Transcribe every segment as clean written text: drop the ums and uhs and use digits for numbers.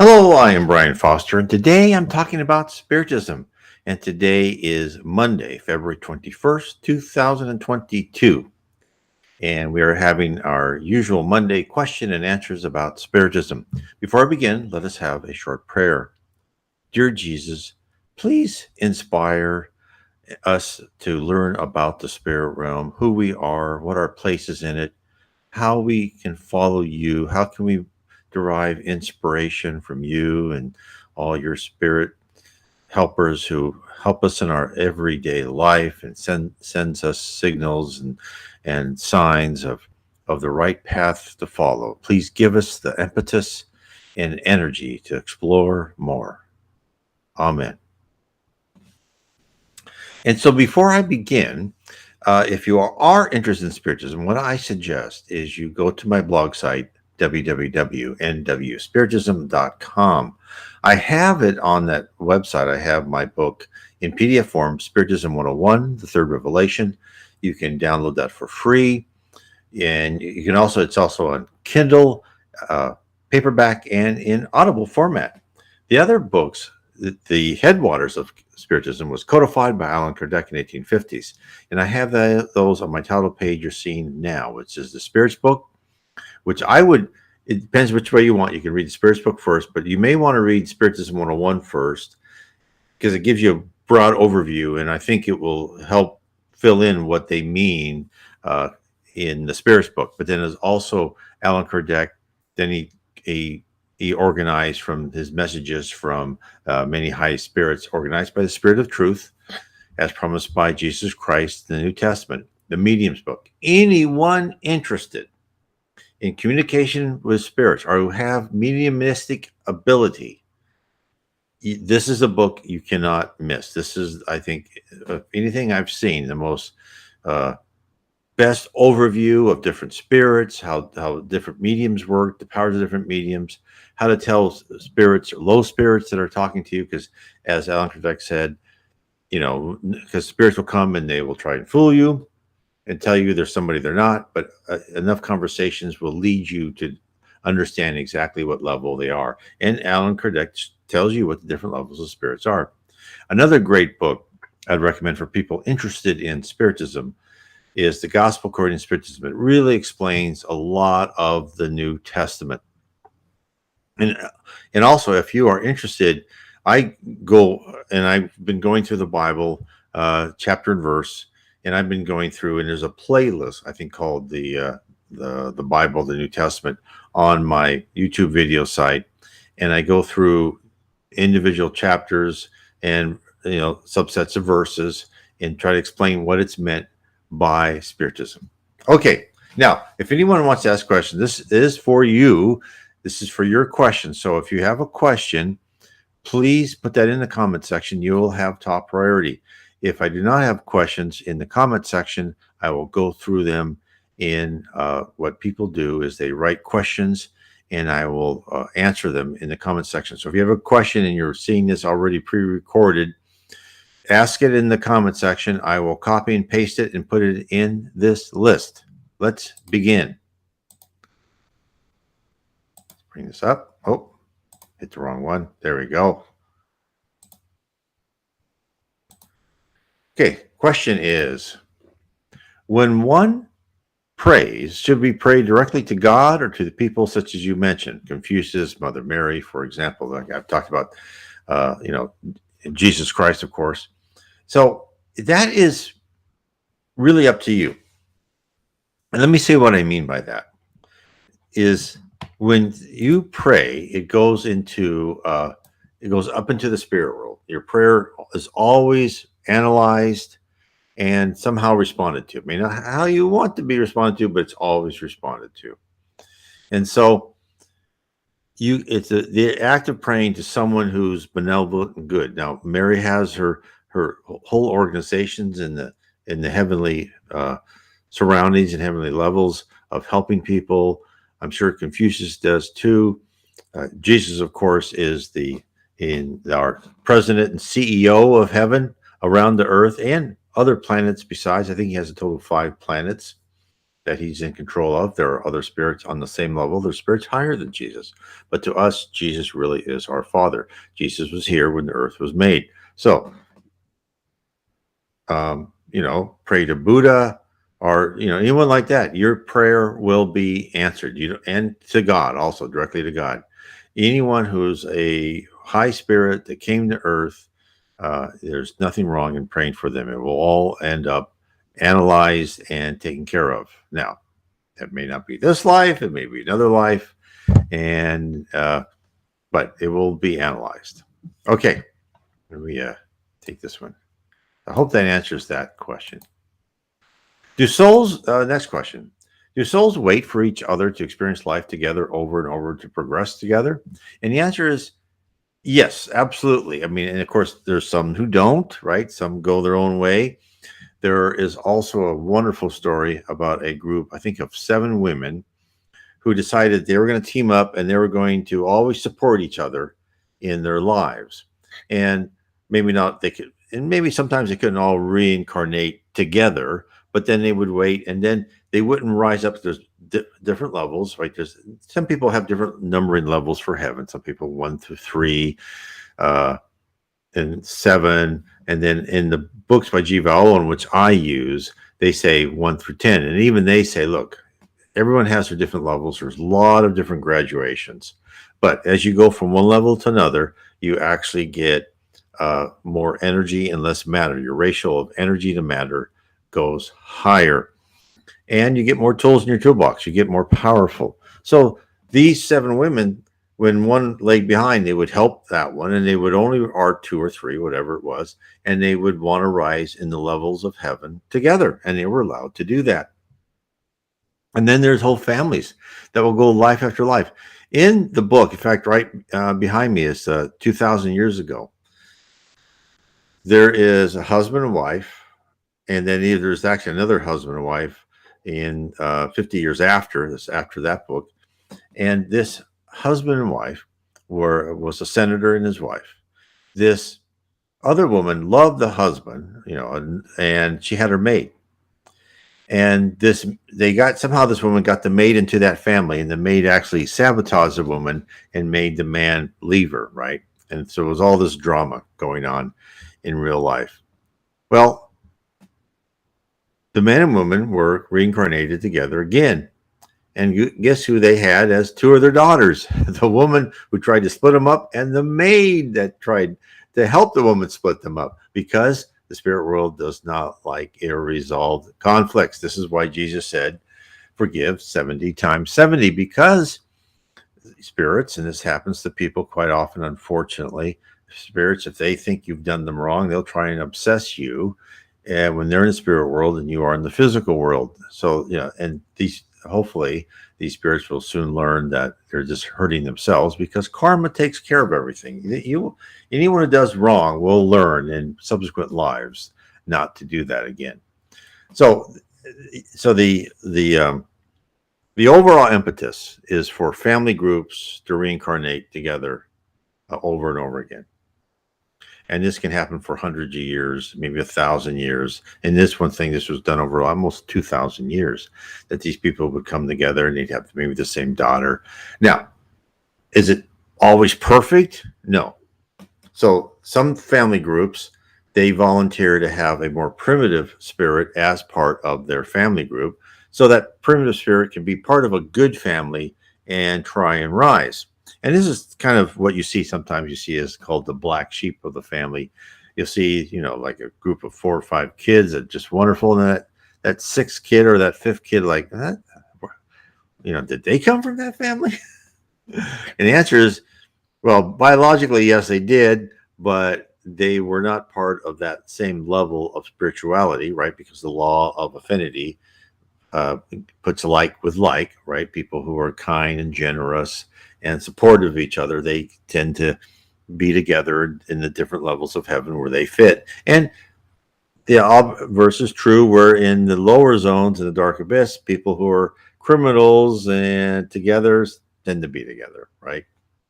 Hello, I am Brian Foster, and today I'm talking about Spiritism. And today is Monday, February 21st, 2022. And we are having our usual Monday question and answers about Spiritism. Before I begin, let us have a short prayer. Dear Jesus, please inspire us to learn about the spirit realm, who we are, what our place is in it, how we can follow you, how can we derive inspiration from you and all your spirit helpers who help us in our everyday life and sends us signals and signs of the right path to follow. Please give us the impetus and energy to explore more. Amen. And so before I begin, if you are interested in Spiritism, what I suggest is you go to my blog site, www.nwspiritism.com. I have it on that website. I have my book in PDF form, Spiritism 101, The Third Revelation. You can download that for free. And you can also, it's also on Kindle, paperback, and in Audible format. The other books, the headwaters of Spiritism was codified by Allan Kardec in 1850s. And I have those on my title page you're seeing now, which is the Spirits book, which it depends which way you want. You can read the Spirits book first, but you may want to read Spiritism 101 first because it gives you a broad overview, and I think it will help fill in what they mean in the Spirits book. But then there's also Allan Kardec. Then he organized from his messages from many high spirits, organized by the Spirit of Truth, as promised by Jesus Christ in the New Testament, the Medium's book. Anyone interested in communication with spirits or who have mediumistic ability, this is a book you cannot miss. This is, I think, anything I've seen, the most best overview of different spirits, how different mediums work, the powers of different mediums, how to tell spirits or low spirits that are talking to you. Because as Allan Kardec said, because spirits will come and they will try and fool you and tell you there's somebody they're not. But enough conversations will lead you to understand exactly what level they are. And Allan Kardec tells you what the different levels of spirits are. Another great book I'd recommend for people interested in Spiritism is The Gospel According to Spiritism. It really explains a lot of the New Testament. And also, if you are interested, I go and I've been going through the Bible chapter and verse, and I've been going through, and there's a playlist I think called the Bible, the New Testament, on my YouTube video site, and I go through individual chapters and subsets of verses and try to explain what it's meant by Spiritism. Okay, now if anyone wants to ask questions, this is for you. This is for your question. So if you have a question, please put that in the comment section. You will have top priority. If I do not have questions in the comment section, I will go through them. In what people do is they write questions, and I will answer them in the comment section. So if you have a question and you're seeing this already pre-recorded, ask it in the comment section. I will copy and paste it and put it in this list. Let's begin. Let's bring this up. Oh, hit the wrong one. There we go. Okay, question is, when one prays, should we pray directly to God or to the people such as you mentioned, Confucius, Mother Mary, for example? Like I've talked about, Jesus Christ, of course. So that is really up to you. And let me say what I mean by that is when you pray, it goes up into the spirit world. Your prayer is always analyzed and somehow responded to. I mean, not how you want to be responded to, but it's always responded to. And so it's the act of praying to someone who's benevolent and good. Now, Mary has her whole organizations in the heavenly surroundings and heavenly levels of helping people. I'm sure Confucius does too. Jesus, of course, is our president and CEO of heaven around the earth and other planets besides. I think he has a total of 5 planets. that he's in control of. There are other spirits on the same level. There's spirits higher than Jesus. But to us, Jesus really is our Father. Jesus was here when the earth was made. So, pray to Buddha or, anyone like that. Your prayer will be answered. And to God also, directly to God. Anyone who's a high spirit that came to earth, there's nothing wrong in praying for them. It will all end up analyzed and taken care of. Now, it may not be this life, it may be another life, and but it will be analyzed. Okay, let me take this one. I hope that answers that question. Do souls? Next question. Do souls wait for each other to experience life together over and over to progress together? And the answer is yes, absolutely. I mean, and of course, there's some who don't, right? Some go their own way. There is also a wonderful story about a group, I think, of 7 women who decided they were going to team up and they were going to always support each other in their lives. And maybe not, they could, and maybe sometimes they couldn't all reincarnate together, but then they would wait and then they wouldn't rise up. There's different levels, right? There's some people have different numbering levels for heaven. Some people 1 through 3, and 7. And then in the books by G. Owen, which I use, they say 1 through 10. And even they say, look, everyone has their different levels. There's a lot of different graduations. But as you go from one level to another, you actually get more energy and less matter. Your ratio of energy to matter goes higher. And you get more tools in your toolbox. You get more powerful. So these 7 women, when one lagged behind, they would help that one, and they would only, or 2 or 3, whatever it was, and they would want to rise in the levels of heaven together, and they were allowed to do that. And then there's whole families that will go life after life. In the book, in fact, right behind me is 2,000 years ago. There is a husband and wife, and then there's actually another husband and wife in 50 years after that book. And this husband and wife was a senator and his wife. This other woman loved the husband, and she had her maid. And this woman got the maid into that family, and the maid actually sabotaged the woman and made the man leave her, right? And so it was all this drama going on in real life. Well, the man and woman were reincarnated together again. And guess who they had as 2 of their daughters? The woman who tried to split them up and the maid that tried to help the woman split them up, because the spirit world does not like irresolved conflicts. This is why Jesus said, forgive 70 times 70, because spirits, and this happens to people quite often, unfortunately, spirits, if they think you've done them wrong, they'll try and obsess you. And when they're in the spirit world and you are in the physical world. So, and hopefully these spirits will soon learn that they're just hurting themselves, because karma takes care of everything. Anyone who does wrong will learn in subsequent lives not to do that again. So the overall impetus is for family groups to reincarnate together over and over again. And this can happen for hundreds of years, maybe 1,000 years. And this was done over almost 2,000 years, that these people would come together and they'd have maybe the same daughter. Now, is it always perfect? No. So some family groups, they volunteer to have a more primitive spirit as part of their family group, so that primitive spirit can be part of a good family and try and rise. And this is kind of what you see sometimes. You see is called the black sheep of the family. You'll see, like a group of 4 or 5 kids that just wonderful. And that 6th kid or that 5th kid, like that, did they come from that family? And the answer is, well, biologically, yes, they did, but they were not part of that same level of spirituality, right? Because the law of affinity puts like with like, right? People who are kind and generous and supportive of each other, they tend to be together in the different levels of heaven where they fit. And the obverse is true, where in the lower zones, in the dark abyss, people who are criminals and together tend to be together, right?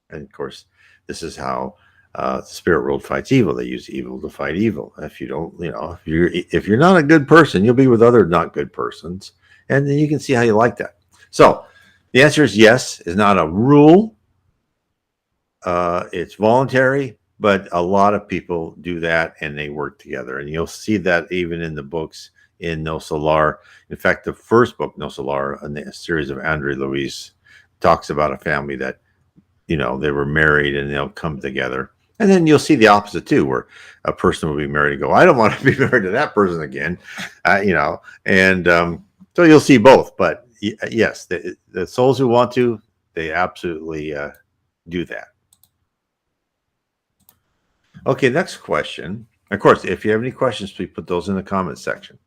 And of course, this is how the spirit world fights evil. They use evil to fight evil. If you don't, if you're not a good person, you'll be with other not good persons. And then you can see how you like that. So the answer is yes. It's not a rule. It's voluntary, but a lot of people do that and they work together. And you'll see that even in the books in No Solar. In fact, the first book, No Solar, a series of Andre Luis, talks about a family that, they were married and they'll come together. And then you'll see the opposite too, where a person will be married and go, I don't want to be married to that person again, and so you'll see both. But yes, the souls who want to, they absolutely do that. Okay, next question. Of course, if you have any questions, please put those in the comments section.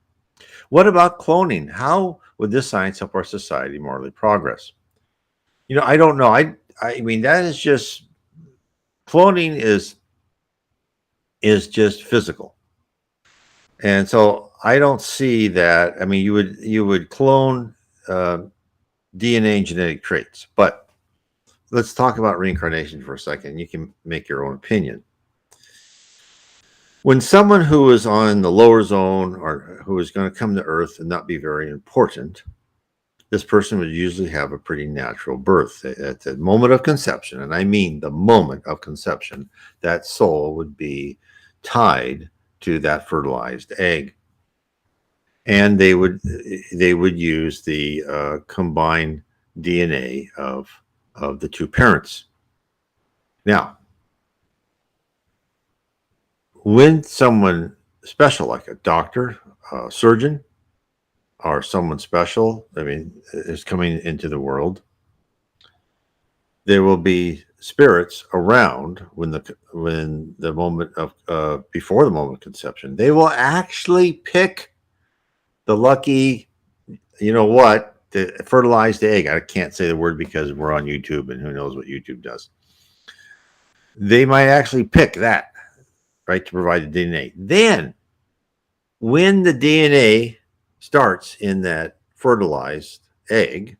What about cloning? How would this science help our society morally progress? I don't know. I mean, that is just, cloning is just physical. And so I don't see that. I mean, you would clone DNA and genetic traits, but let's talk about reincarnation for a second. You can make your own opinion. When someone who is on the lower zone or who is going to come to Earth and not be very important, this person would usually have a pretty natural birth. At the moment of conception, and I mean the moment of conception, that soul would be tied to that fertilized egg. And they would use the combined DNA of the two parents. Now, when someone special, like a doctor, a surgeon, or someone special, is coming into the world, there will be spirits around when the moment of before the moment of conception. They will actually pick the lucky, the fertilized egg. I can't say the word because we're on YouTube and who knows what YouTube does. They might actually pick that, right, to provide the DNA. Then, when the DNA starts in that fertilized egg,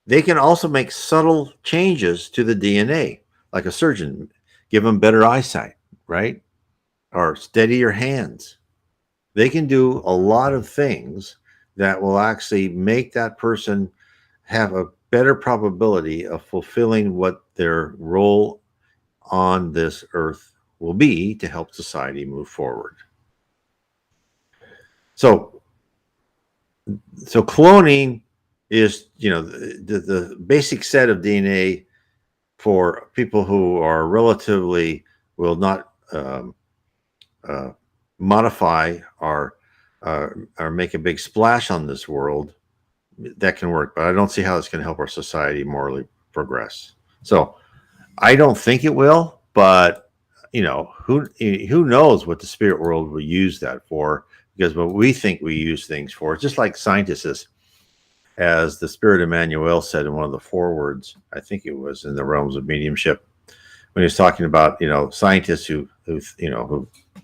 they can also make subtle changes to the DNA, like a surgeon, give them better eyesight, right? Or steady your hands. They can do a lot of things that will actually make that person have a better probability of fulfilling what their role on this earth will be to help society move forward. So cloning is, the basic set of DNA for people who are relatively, will not modify or make a big splash on this world. That can work, but I don't see how it's going to help our society morally progress. So I don't think it will, but who knows what the spirit world will use that for? Because what we think we use things for, just like scientists, as the Spirit Emmanuel said in one of the forewords, I think it was in the realms of mediumship, when he was talking about scientists who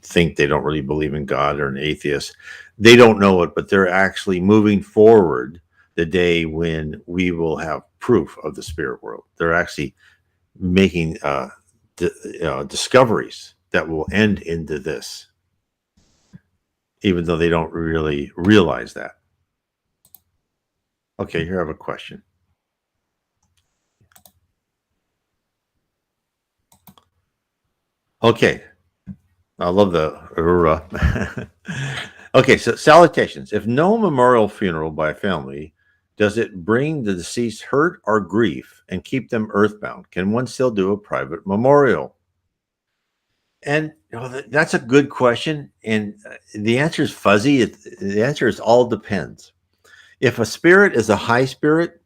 think they don't really believe in God, or an atheist. They don't know it, but they're actually moving forward the day when we will have proof of the spirit world. They're actually making discoveries that will end into this, even though they don't really realize that. Okay, here I have a question. Okay, I love the Aurora. Okay, so salutations. If no memorial funeral by a family, does it bring the deceased hurt or grief and keep them earthbound? Can one still do a private memorial? And that's a good question. And the answer is fuzzy. The answer is all depends. If a spirit is a high spirit,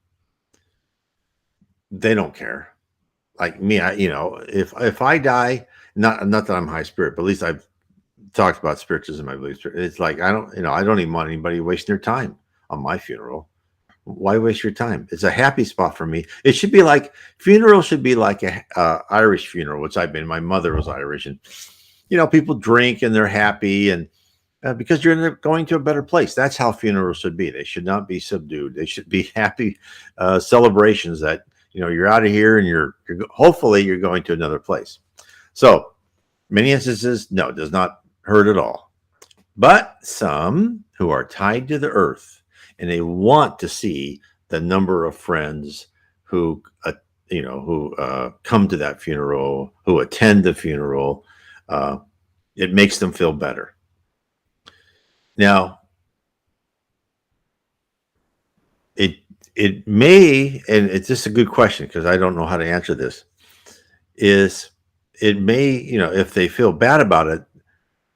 they don't care. Like me, if I die, not that I'm high spirit, but at least I've talked about spiritism. I believe it's like I don't even want anybody wasting their time on my funeral. Why waste your time? It's a happy spot for me. It should be like, funeral should be like a Irish funeral, which I've been. My mother was Irish, and people drink and they're happy, and because you're going to a better place. That's how funerals should be. They should not be subdued. They should be happy celebrations that you're out of here and you're hopefully you're going to another place. So many instances, no, it does not hurt at all. But some who are tied to the earth and they want to see the number of friends who come to that funeral, who attend the funeral. It makes them feel better. Now, it may, and it's just a good question because I don't know how to answer this, is it may, if they feel bad about it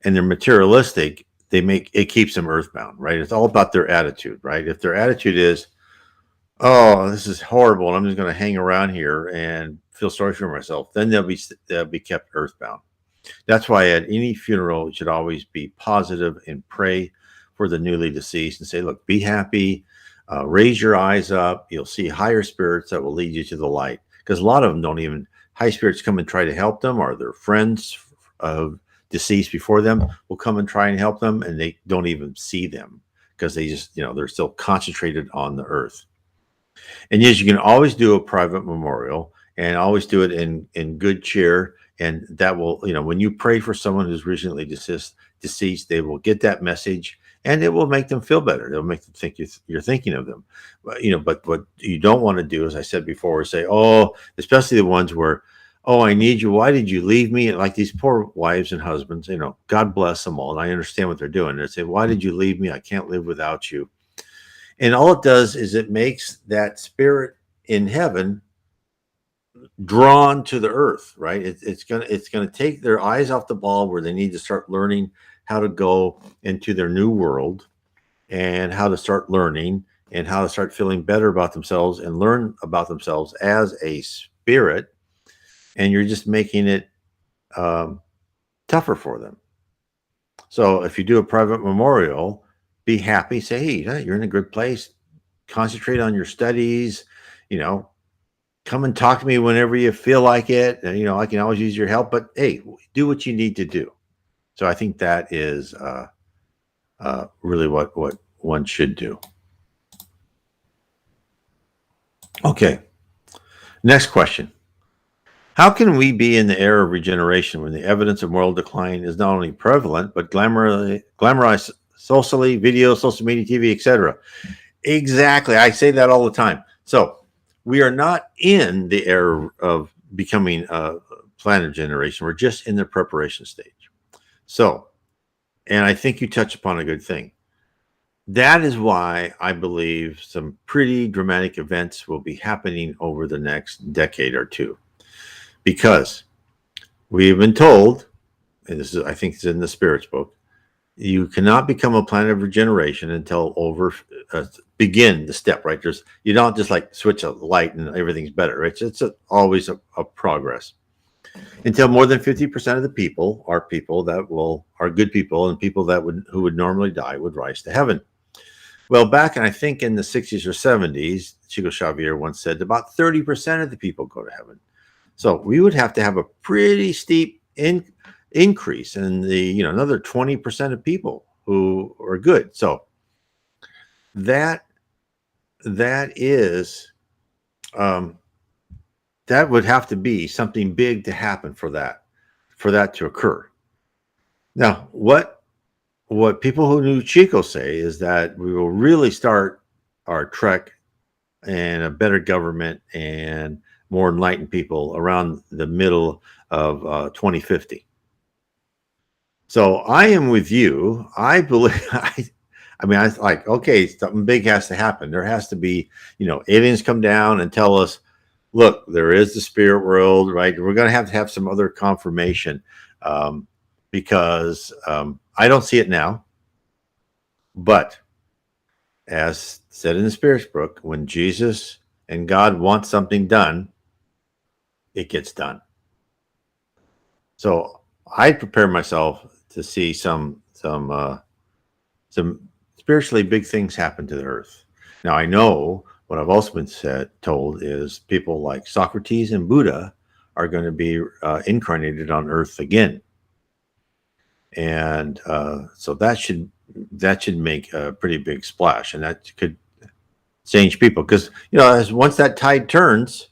and they're materialistic, it keeps them earthbound, right? It's all about their attitude, right? If their attitude is, oh, this is horrible, and I'm just going to hang around here and feel sorry for myself, then they'll be kept earthbound. That's why at any funeral, it should always be positive and pray for the newly deceased and say, look, be happy, raise your eyes up. You'll see higher spirits that will lead you to the light. Because a lot of them don't even, high spirits come and try to help them, or their friends of deceased before them will come and try and help them, and they don't even see them because they just, they're still concentrated on the earth. And yes, you can always do a private memorial and always do it in good cheer. And that will, when you pray for someone who's recently deceased, they will get that message and it will make them feel better. It'll make them think you're thinking of them. But what you don't want to do, as I said before, is say, oh, especially the ones where, oh, I need you. Why did you leave me? And like these poor wives and husbands, God bless them all. And I understand what they're doing. They say, why did you leave me? I can't live without you. And all it does is it makes that spirit in heaven drawn to the earth, right? It's gonna take their eyes off the ball where they need to start learning how to go into their new world and how to start learning and how to start feeling better about themselves and learn about themselves as a spirit. And you're just making it tougher for them. So if you do a private memorial, be happy, say, hey, you're in a good place. Concentrate on your studies, come and talk to me whenever you feel like it. And, I can always use your help, but hey, do what you need to do. So I think that is really what one should do. Okay. Next question. How can we be in the era of regeneration when the evidence of moral decline is not only prevalent, but glamorized socially, video, social media, TV, etc.? Exactly. I say that all the time. So we are not in the era of becoming a planet generation. We're just in the preparation stage. So, and I think you touch upon a good thing. That is why I believe some pretty dramatic events will be happening over the next decade or two. Because we have been told, and this is, I think it's in the Spirits book, you cannot become a planet of regeneration until begin the step, right? You don't just like switch a light and everything's better. Right? It's always a progress. Until more than 50% of the people are people that are good people, and people who would normally die would rise to heaven. Well, back I think in the 60s or 70s, Chico Xavier once said about 30% of the people go to heaven. So we would have to have a pretty steep increase in the another 20% of people who are good. So that is that would have to be something big to happen for that to occur. Now, what people who knew Chico say is that we will really start our trek and a better government and more enlightened people around the middle of 2050. So I am with you. I believe. I mean, I was like, okay, something big has to happen. There has to be, aliens come down and tell us, look, there is the spirit world, right? We're going to have some other confirmation because I don't see it now. But as said in the Spirits book, when Jesus and God want something done, it gets done. So I prepare myself to see some spiritually big things happen to the earth. Now I know what I've also been told is people like Socrates and Buddha are going to be incarnated on earth again, and so that should make a pretty big splash, and that could change people because once that tide turns,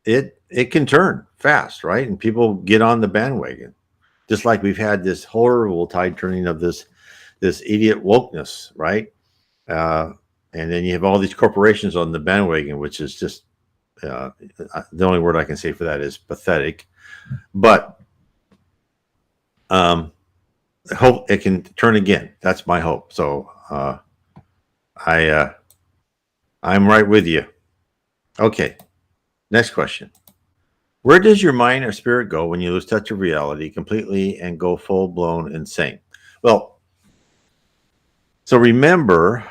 it can turn fast, right? And people get on the bandwagon, just like we've had this horrible tide turning of this idiot wokeness, right? And then you have all these corporations on the bandwagon, which is just the only word I can say for that is pathetic. But I hope it can turn again. That's my hope. So I'm right with you. Okay, next question. Where does your mind or spirit go when you lose touch of reality completely and go full blown insane? Well, so remember,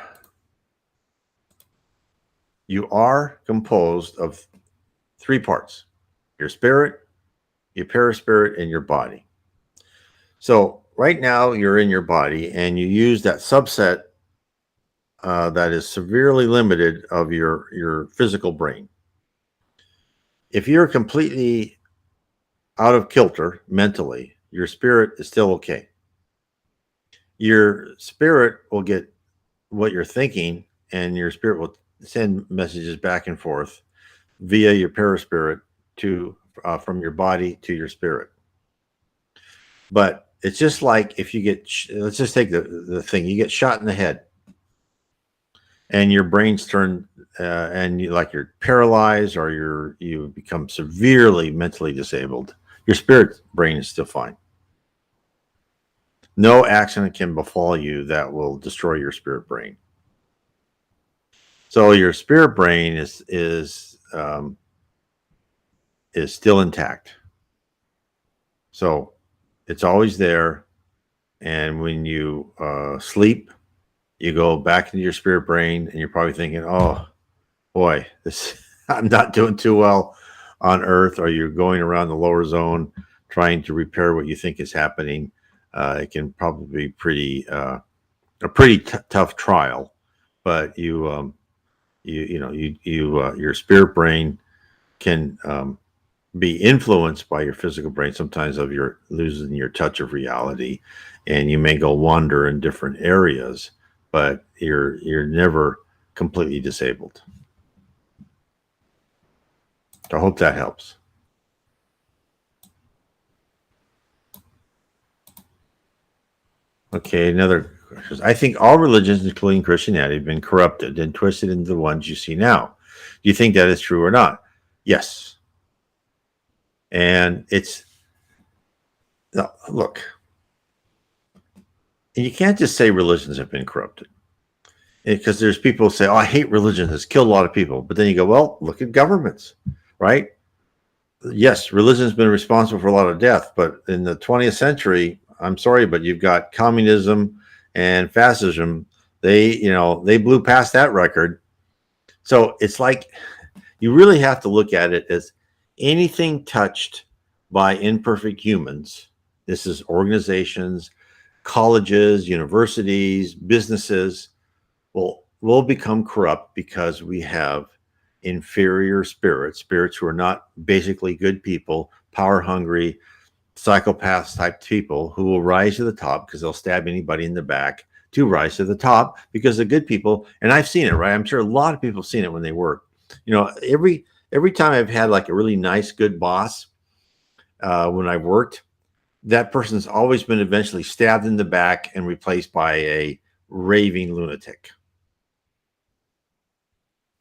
you are composed of three parts: your spirit, your perispirit, and your body. So right now you're in your body and you use that subset that is severely limited of your physical brain. If you're completely out of kilter mentally, your spirit is still okay. Your spirit will get what you're thinking, and your spirit will send messages back and forth via your perispirit to from your body to your spirit. But it's just like if you get, let's just take the thing, you get shot in the head and your brain's turned and like you're paralyzed or you become severely mentally disabled. Your spirit brain is still fine. No accident can befall you that will destroy your spirit brain. So your spirit brain is still intact. So it's always there. And when you sleep, you go back into your spirit brain, and you're probably thinking, "Oh boy, this I'm not doing too well on Earth." Or you're going around the lower zone trying to repair what you think is happening. It can probably be a pretty tough trial, but your spirit brain can be influenced by your physical brain sometimes of your losing your touch of reality, and you may go wander in different areas, but you're never completely disabled. I hope that helps. Okay, another question. I think all religions, including Christianity, have been corrupted and twisted into the ones you see now. Do you think that is true or not? Yes. And it's, look, you can't just say religions have been corrupted, because there's people who say, "Oh, I hate religion; it's killed a lot of people." But then you go, "Well, look at governments, right? Yes, religion's been responsible for a lot of death, but in the 20th century, I'm sorry, but you've got communism and fascism. They blew past that record." So it's like you really have to look at it as anything touched by imperfect humans. This is organizations, colleges, universities, businesses will become corrupt because we have inferior spirits who are not basically good people, power hungry, psychopaths type people who will rise to the top because they'll stab anybody in the back to rise to the top because the good people, and I've seen it, right? I'm sure a lot of people have seen it when they work. Every time I've had like a really nice, good boss when I worked, that person's always been eventually stabbed in the back and replaced by a raving lunatic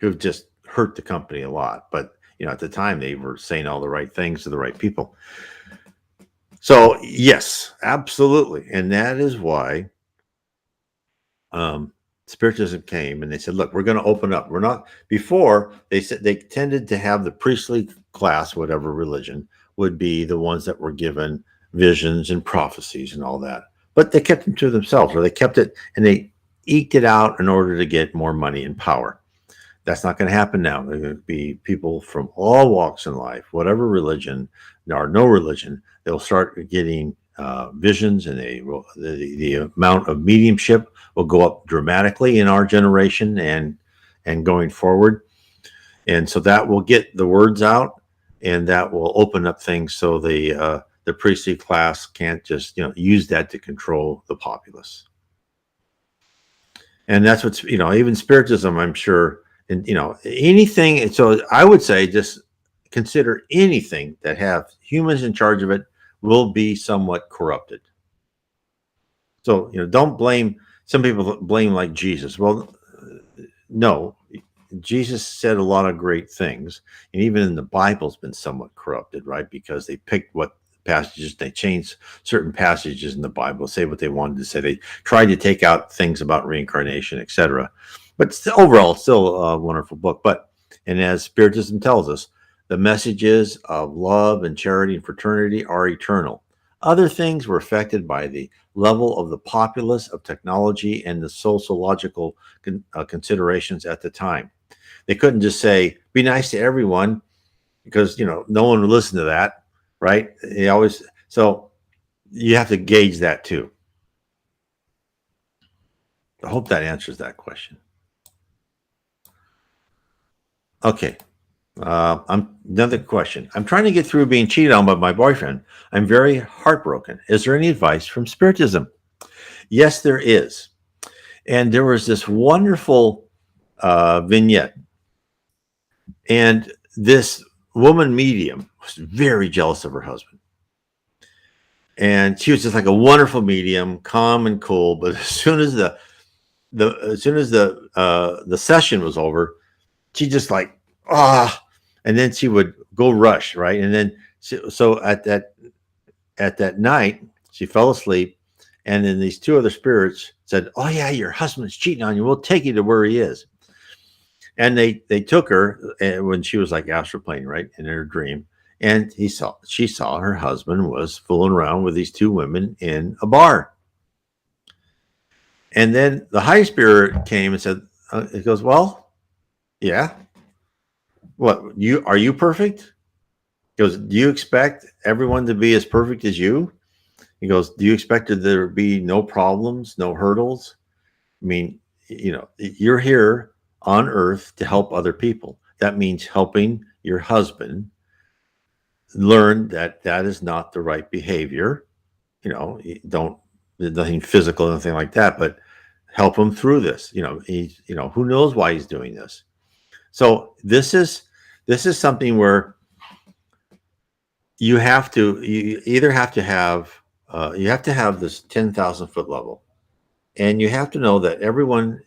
who've just hurt the company a lot. But at the time they were saying all the right things to the right people. So yes, absolutely. And that is why Spiritism came and they said, look, we're going to open up. We're not, before they said they tended to have the priestly class, whatever religion, would be the ones that were given visions and prophecies and all that. But they kept them to themselves, or they kept it and they eked it out in order to get more money and power. That's not going to happen now. There are going to be people from all walks in life, whatever religion or no religion. They'll start getting visions, and the amount of mediumship will go up dramatically in our generation and going forward. And so that will get the words out, and that will open up things so the priestly class can't just use that to control the populace. And that's what's even Spiritism, I'm sure. And anything. So I would say just consider anything that have humans in charge of it will be somewhat corrupted. So don't blame. Some people blame like Jesus. Well, no, Jesus said a lot of great things, and even in the Bible's been somewhat corrupted, right? Because they picked what passages, they changed certain passages in the Bible, say what they wanted to say. They tried to take out things about reincarnation, etc. But still, overall, still a wonderful book. But and as Spiritism tells us, the messages of love and charity and fraternity are eternal. Other things were affected by the level of the populace, of technology, and the sociological considerations at the time. They couldn't just say, be nice to everyone, because, no one would listen to that, right? So you have to gauge that too. I hope that answers that question. Okay. Another question. I'm trying to get through being cheated on by my boyfriend. I'm very heartbroken. Is there any advice from Spiritism? Yes, there is. And there was this wonderful vignette. And this woman medium was very jealous of her husband. And she was just like a wonderful medium, calm and cool. But as soon as the session was over, she just like, and then she would go rush, right? And then so at that night, she fell asleep, and then these two other spirits said, "Oh yeah, your husband's cheating on you. We'll take you to where he is." And they took her when she was like astroplaning, right, in her dream, and she saw her husband was fooling around with these two women in a bar. And then the high spirit came and said, "It goes, well, yeah. What, are you perfect?" He goes, "Do you expect everyone to be as perfect as you?" He goes, "Do you expect there to be no problems, no hurdles? I mean, you're here on earth to help other people. That means helping your husband learn that is not the right behavior. Don't, nothing physical, nothing like that, but help him through this. Who knows why he's doing this." So this is something where you either have to have this 10,000 foot level, and you have to know that everyone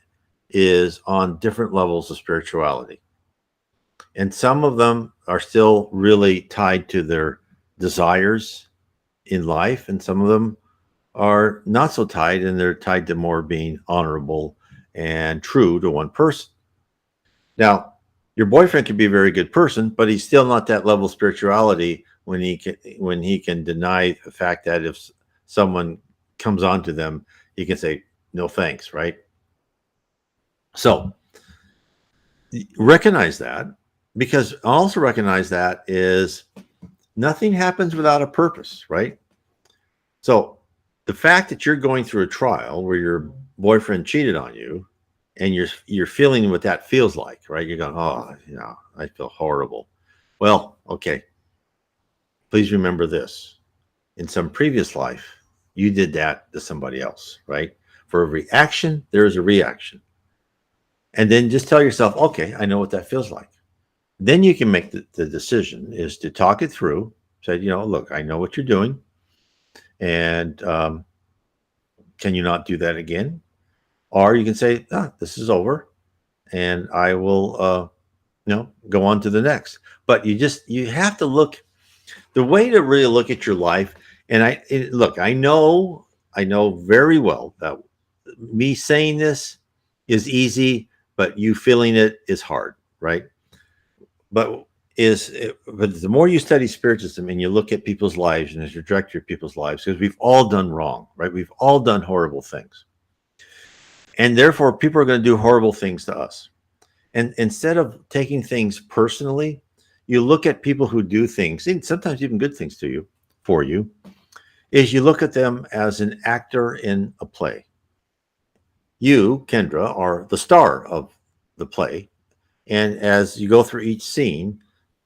is on different levels of spirituality, and some of them are still really tied to their desires in life, and some of them are not so tied, and they're tied to more being honorable and true to one person. Now, your boyfriend could be a very good person, but he's still not that level of spirituality when he can deny the fact that if someone comes onto them, he can say no thanks, right? So recognize that, because also recognize that is nothing happens without a purpose, right? So the fact that you're going through a trial where your boyfriend cheated on you, and you're feeling what that feels like, right? You're going, "Oh, I feel horrible." Well, okay. Please remember this. In some previous life, you did that to somebody else, right? For every action, there is a reaction. And then just tell yourself, okay, I know what that feels like. Then you can make the decision is to talk it through. Say, look, I know what you're doing. And can you not do that again? Or you can say, this is over, and I will, go on to the next. But you have to look, the way to really look at your life. And I know very well that me saying this is easy, but you feeling it is hard, right? But the more you study Spiritism and you look at people's lives and the trajectory of people's lives, because we've all done wrong, right? We've all done horrible things. And therefore, people are going to do horrible things to us. And instead of taking things personally, you look at people who do things, and sometimes even good things for you, is you look at them as an actor in a play. You, Kendra, are the star of the play. And as you go through each scene,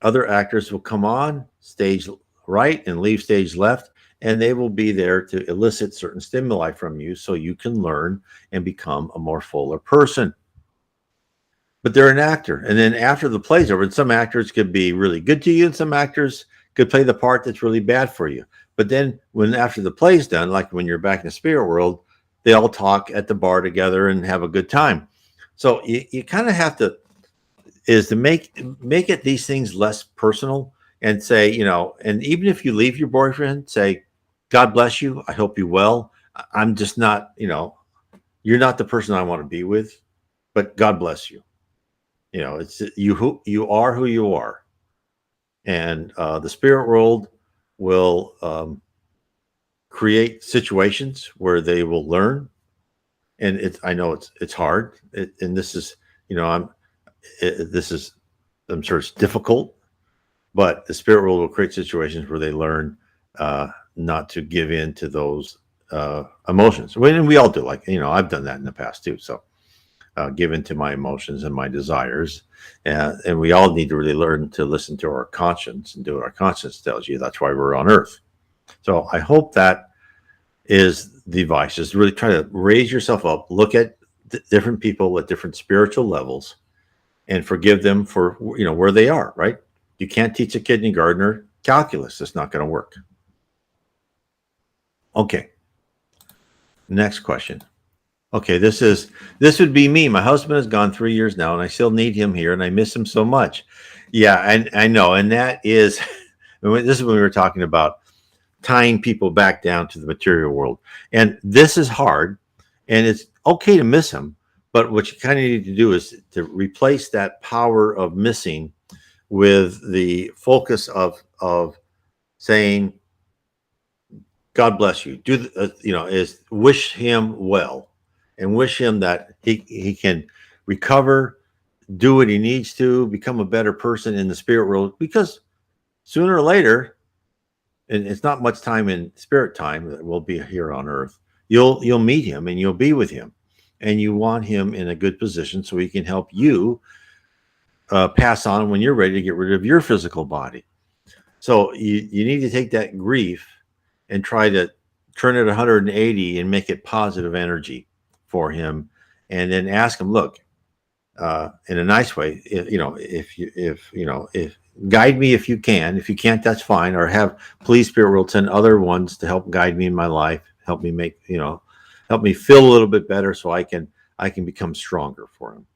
other actors will come on stage right and leave stage left, and they will be there to elicit certain stimuli from you so you can learn and become a more fuller person. But they're an actor. And then after the play's over, some actors could be really good to you, and some actors could play the part that's really bad for you. But then after the play's done, like when you're back in the spirit world, they all talk at the bar together and have a good time. So you kind of have to make it these things less personal and say, and even if you leave your boyfriend, say, God bless you. I hope you well. I'm just not, you're not the person I want to be with, but God bless you. It's you are who you are, and the spirit world will create situations where they will learn. And I know it's hard, and this is, this is, I'm sure it's difficult, but the spirit world will create situations where they learn not to give in to those emotions. And we all do, like, I've done that in the past too. So give in to my emotions and my desires. And we all need to really learn to listen to our conscience and do what our conscience tells you. That's why we're on earth. So I hope that is the advice, is really try to raise yourself up, look at different people at different spiritual levels, and forgive them for, where they are, right? You can't teach a kindergartner calculus. It's not going to work. Okay. Next question. Okay, this would be me. My husband has gone 3 years now, and I still need him here, and I miss him so much. Yeah, and I know, and that is, this is when we were talking about tying people back down to the material world, and this is hard, and it's okay to miss him, but what you kind of need to do is to replace that power of missing with the focus of saying, God bless you. Do is wish him well, and wish him that he can recover, do what he needs to, become a better person in the spirit world, because sooner or later, and it's not much time in spirit time that we'll be here on earth, you'll meet him and you'll be with him, and you want him in a good position so he can help you pass on when you're ready to get rid of your physical body. So you need to take that grief and try to turn it 180 and make it positive energy for him, and then ask him, look, in a nice way, if guide me if you can. If you can't, that's fine. Or please, spirit world, send other ones to help guide me in my life, help me help me feel a little bit better, so I can become stronger for him.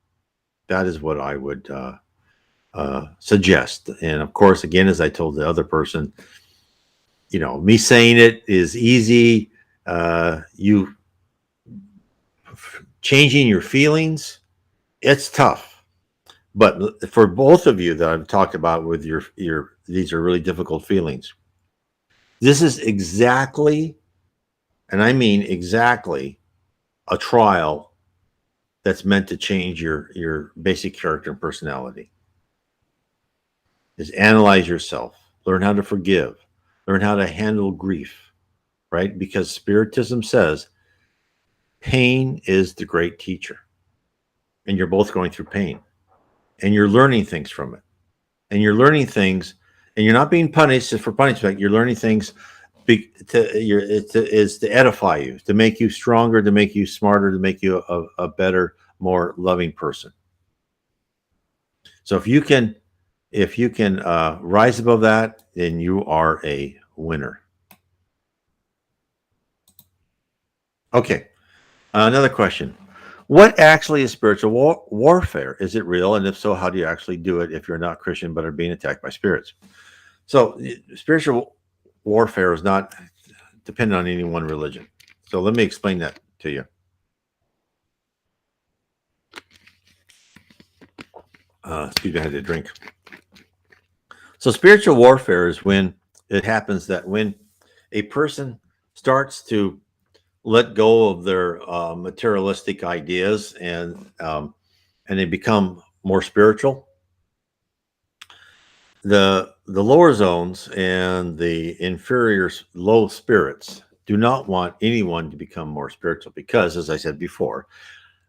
That is what I would suggest. And of course, again, as I told the other person, me saying it is easy. You changing your feelings, it's tough. But for both of you that I've talked about with your these are really difficult feelings. This is exactly, and I mean exactly, a trial that's meant to change your basic character and personality. Is analyze yourself, learn how to forgive, learn how to handle grief, right? Because Spiritism says pain is the great teacher, and you're both going through pain, and you're learning things from it, and you're learning things, and you're not being punished for punishment. You're learning things is to edify you, to make you stronger, to make you smarter, to make you a better, more loving person. So if you can rise above that, then you are a winner. Okay, another question. What actually is spiritual warfare? Is it real? And if so, how do you actually do it if you're not Christian but are being attacked by spirits? So spiritual warfare is not dependent on any one religion. So let me explain that to you. Excuse me, I had to drink. So spiritual warfare is when it happens that when a person starts to let go of their materialistic ideas and they become more spiritual, the lower zones and the inferior low spirits do not want anyone to become more spiritual, because, as I said before,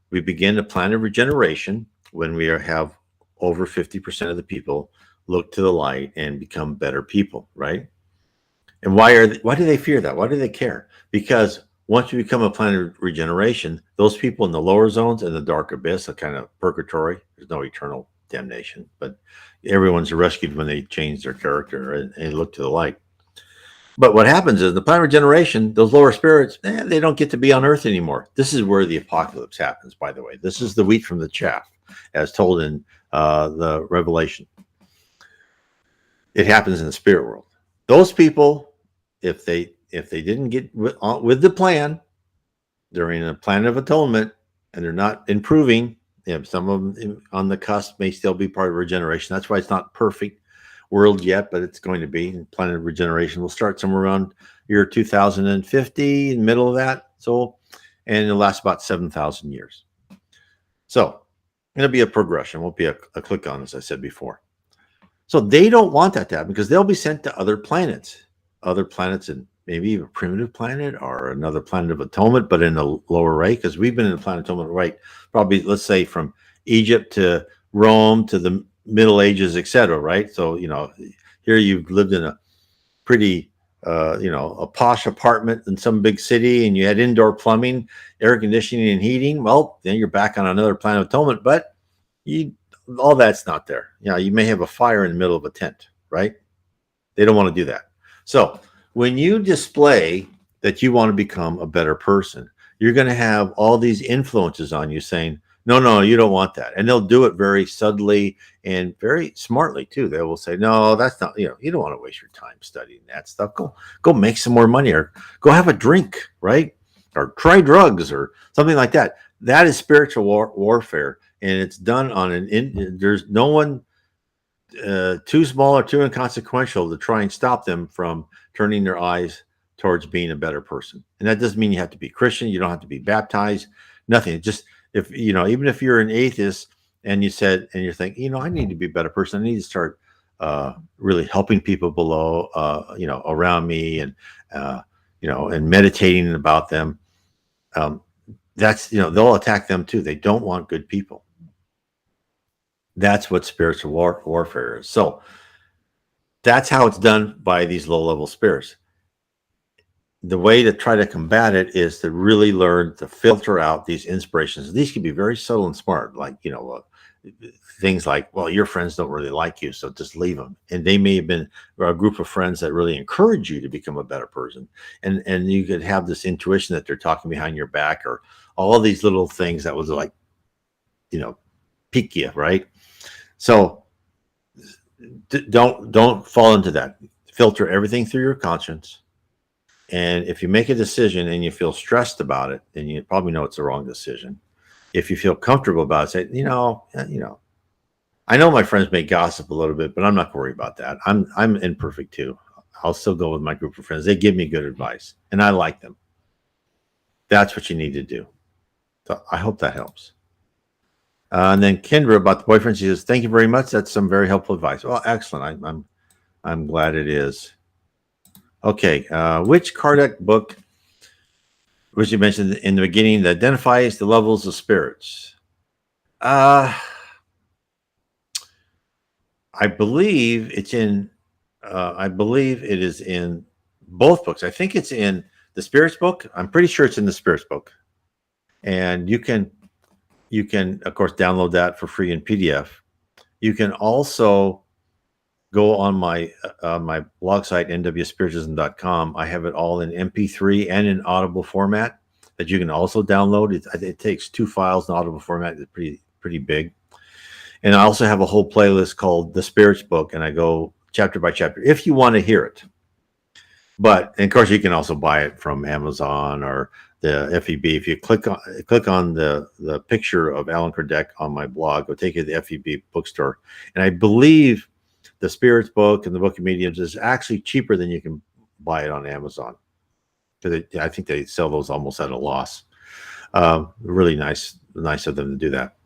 we begin a plan of regeneration when we have over 50% of the people look to the light and become better people, right? And why do they fear that? Why do they care? Because once you become a planet of regeneration, those people in the lower zones and the dark abyss, a kind of purgatory, there's no eternal damnation, but everyone's rescued when they change their character and look to the light. But what happens is the planet regeneration, those lower spirits, they don't get to be on Earth anymore. This is where the apocalypse happens, by the way. This is the wheat from the chaff, as told in the Revelation. It happens in the spirit world. Those people, if they didn't get with the plan, they're in a plan of atonement and they're not improving. Some of them on the cusp may still be part of regeneration. That's why it's not perfect world yet, but it's going to be. Planet regeneration will start somewhere around year 2050, in the middle of that. So, and it'll last about 7,000 years. So it'll be a progression. Won't be a click on, as I said before. So they don't want that to happen because they'll be sent to other planets and maybe even a primitive planet or another planet of atonement, but in a lower rate, because we've been in the planet atonement rate, probably, let's say, from Egypt to Rome to the Middle Ages, etc. Right? So, here you've lived in a pretty, a posh apartment in some big city, and you had indoor plumbing, air conditioning, and heating. Well, then you're back on another planet of atonement, but all that's not there. You may have a fire in the middle of a tent, right? They don't want to do that. So when you display that you want to become a better person, you're going to have all these influences on you saying, no, you don't want that. And they'll do it very subtly and very smartly too. They will say, no, that's not, you don't want to waste your time studying that stuff. Go make some more money, or go have a drink, right? Or try drugs or something like that. That is spiritual warfare. And it's done on there's no one too small or too inconsequential to try and stop them from turning their eyes towards being a better person. And that doesn't mean you have to be Christian. You don't have to be baptized, nothing. Just even if you're an atheist and you're thinking, I need to be a better person. I need to start really helping people below, around me, and, and meditating about them. That's, they'll attack them too. They don't want good people. That's what spiritual warfare is. So that's how it's done by these low-level spirits. The way to try to combat it is to really learn to filter out these inspirations. These can be very subtle and smart, like, things like, well, your friends don't really like you, so just leave them. And they may have been a group of friends that really encourage you to become a better person. And you could have this intuition that they're talking behind your back, or all these little things that was like, pique you, right? So don't fall into that. Filter everything through your conscience. And if you make a decision and you feel stressed about it, then you probably know it's the wrong decision. If you feel comfortable about it, say, I know my friends may gossip a little bit, but I'm not worried about that. I'm imperfect too. I'll still go with my group of friends. They give me good advice and I like them. That's what you need to do. So I hope that helps. And then Kendra, about the boyfriend, she says, "Thank you very much. That's some very helpful advice." Well, excellent. I'm glad it is. Okay, which Kardec book, which you mentioned in the beginning, that identifies the levels of spirits? I believe it's in. I believe it is in both books. I think it's in the Spirits book. I'm pretty sure it's in the Spirits book, and you can, of course, download that for free in PDF. You can also go on my blog site, nwspiritism.com. I have it all in MP3 and in Audible format that you can also download. It takes 2 files in Audible format. It's pretty big. And I also have a whole playlist called The Spirits Book, and I go chapter by chapter if you want to hear it. But, and of course, you can also buy it from Amazon or the FEB. If you click on the picture of Allan Kardec on my blog, it'll take you to the FEB bookstore. And I believe the Spirits Book and the Book of Mediums is actually cheaper than you can buy it on Amazon, because I think they sell those almost at a loss. Really nice of them to do that.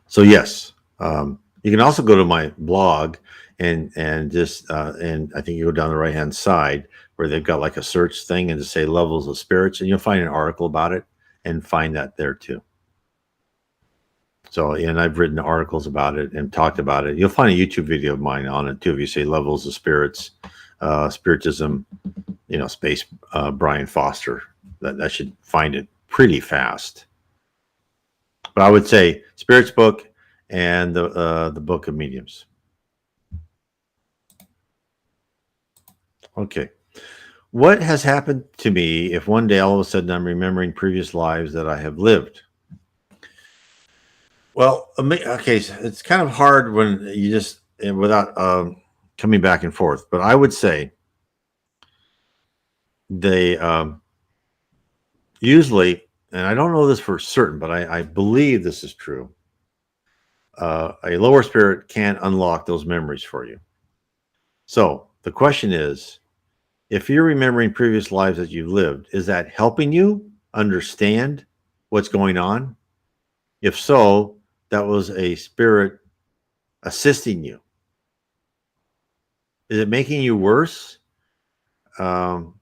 So yes, you can also go to my blog and I think you go down the right hand side where they've got like a search thing and just say levels of spirits, and you'll find an article about it and find that there too. So, and I've written articles about it and talked about it. You'll find a YouTube video of mine on it too. If you say levels of spirits, Spiritism, space Brian Foster, that should find it pretty fast. But I would say Spirits Book and the Book of Mediums. Okay. What has happened to me if one day all of a sudden I'm remembering previous lives that I have lived? Well, okay, so it's kind of hard when you just without coming back and forth. But I would say they usually, and I don't know this for certain, but I believe this is true. A lower spirit can unlock those memories for you. So the question is, if you're remembering previous lives that you've lived, is that helping you understand what's going on? If so, that was a spirit assisting you. Is it making you worse? Um,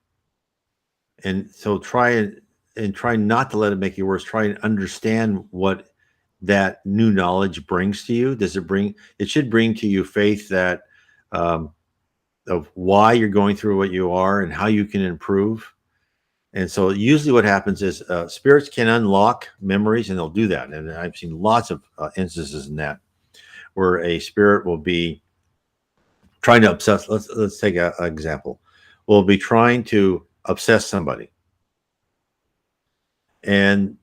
and so try not to let it make you worse. Try and understand what that new knowledge brings to you. Does it bring? It should bring to you faith that um, of why you're going through what you are and how you can improve. And so usually what happens is spirits can unlock memories, and they'll do that. And I've seen lots of instances in that where a spirit will be trying to obsess. Let's take an example. Will be trying to obsess somebody, and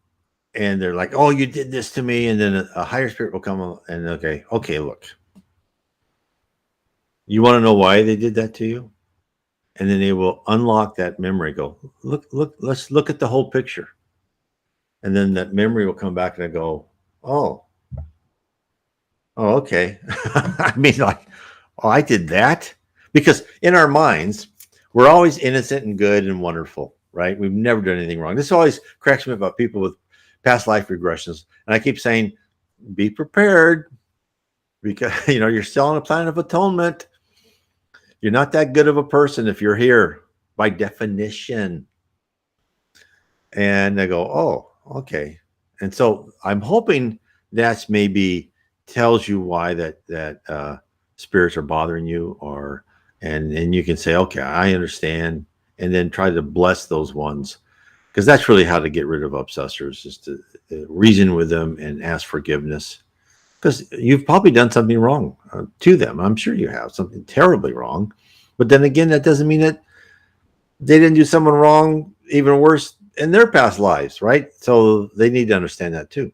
they're like, "Oh, you did this to me," and then a higher spirit will come and okay, look, you want to know why they did that to you, and then they will unlock that memory. Go look, let's look at the whole picture, and then that memory will come back and I go, oh, okay. I mean, like, oh, I did that because in our minds, we're always innocent and good and wonderful, right? We've never done anything wrong. This always cracks me up about people with past life regressions, and I keep saying, be prepared because you're still on a planet of atonement. You're not that good of a person if you're here by definition. And they go, oh, okay. And so I'm hoping that's maybe tells you why that spirits are bothering you, or and you can say, okay, I understand, and then try to bless those ones, because that's really how to get rid of obsessors, is to reason with them and ask forgiveness, because you've probably done something wrong to them. I'm sure you have something terribly wrong, but then again, that doesn't mean that they didn't do someone wrong even worse in their past lives, right? So they need to understand that too.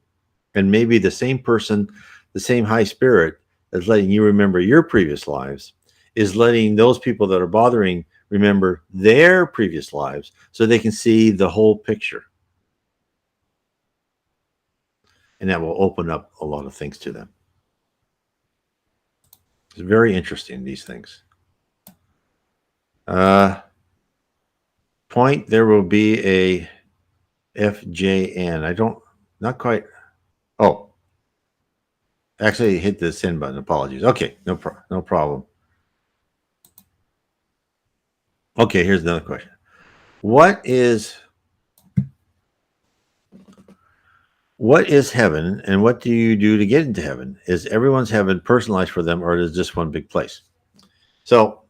And maybe the same person, the same high spirit that's letting you remember your previous lives is letting those people that are bothering remember their previous lives so they can see the whole picture. And that will open up a lot of things to them. It's very interesting, these things. Point, there will be a FJN. I don't, not quite. Oh, actually hit the send button. Apologies. Okay, no problem. Okay, here's another question. What is heaven, and what do you do to get into heaven? Is everyone's heaven personalized for them, or is it just one big place? So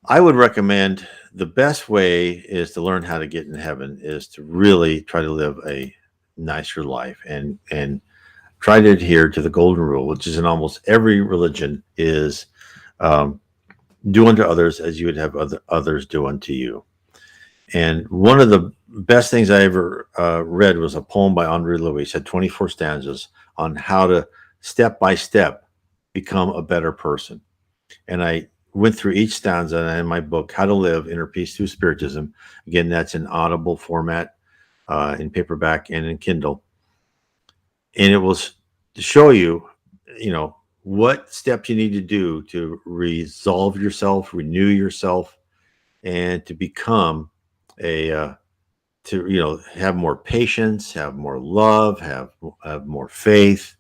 I would recommend the best way is to learn how to get in heaven is to really try to live a nicer life and try to adhere to the golden rule, which is in almost every religion, is do unto others as you would have others do unto you. And one of the best things I ever read was a poem by Andre Louis. It had 24 stanzas on how to step by step become a better person. And I went through each stanza in my book, How to Live Inner Peace Through Spiritism. Again, that's in Audible format, in paperback and in Kindle. And it was to show you, what steps you need to do to resolve yourself, renew yourself, and to become to have more patience, have more love, have more faith,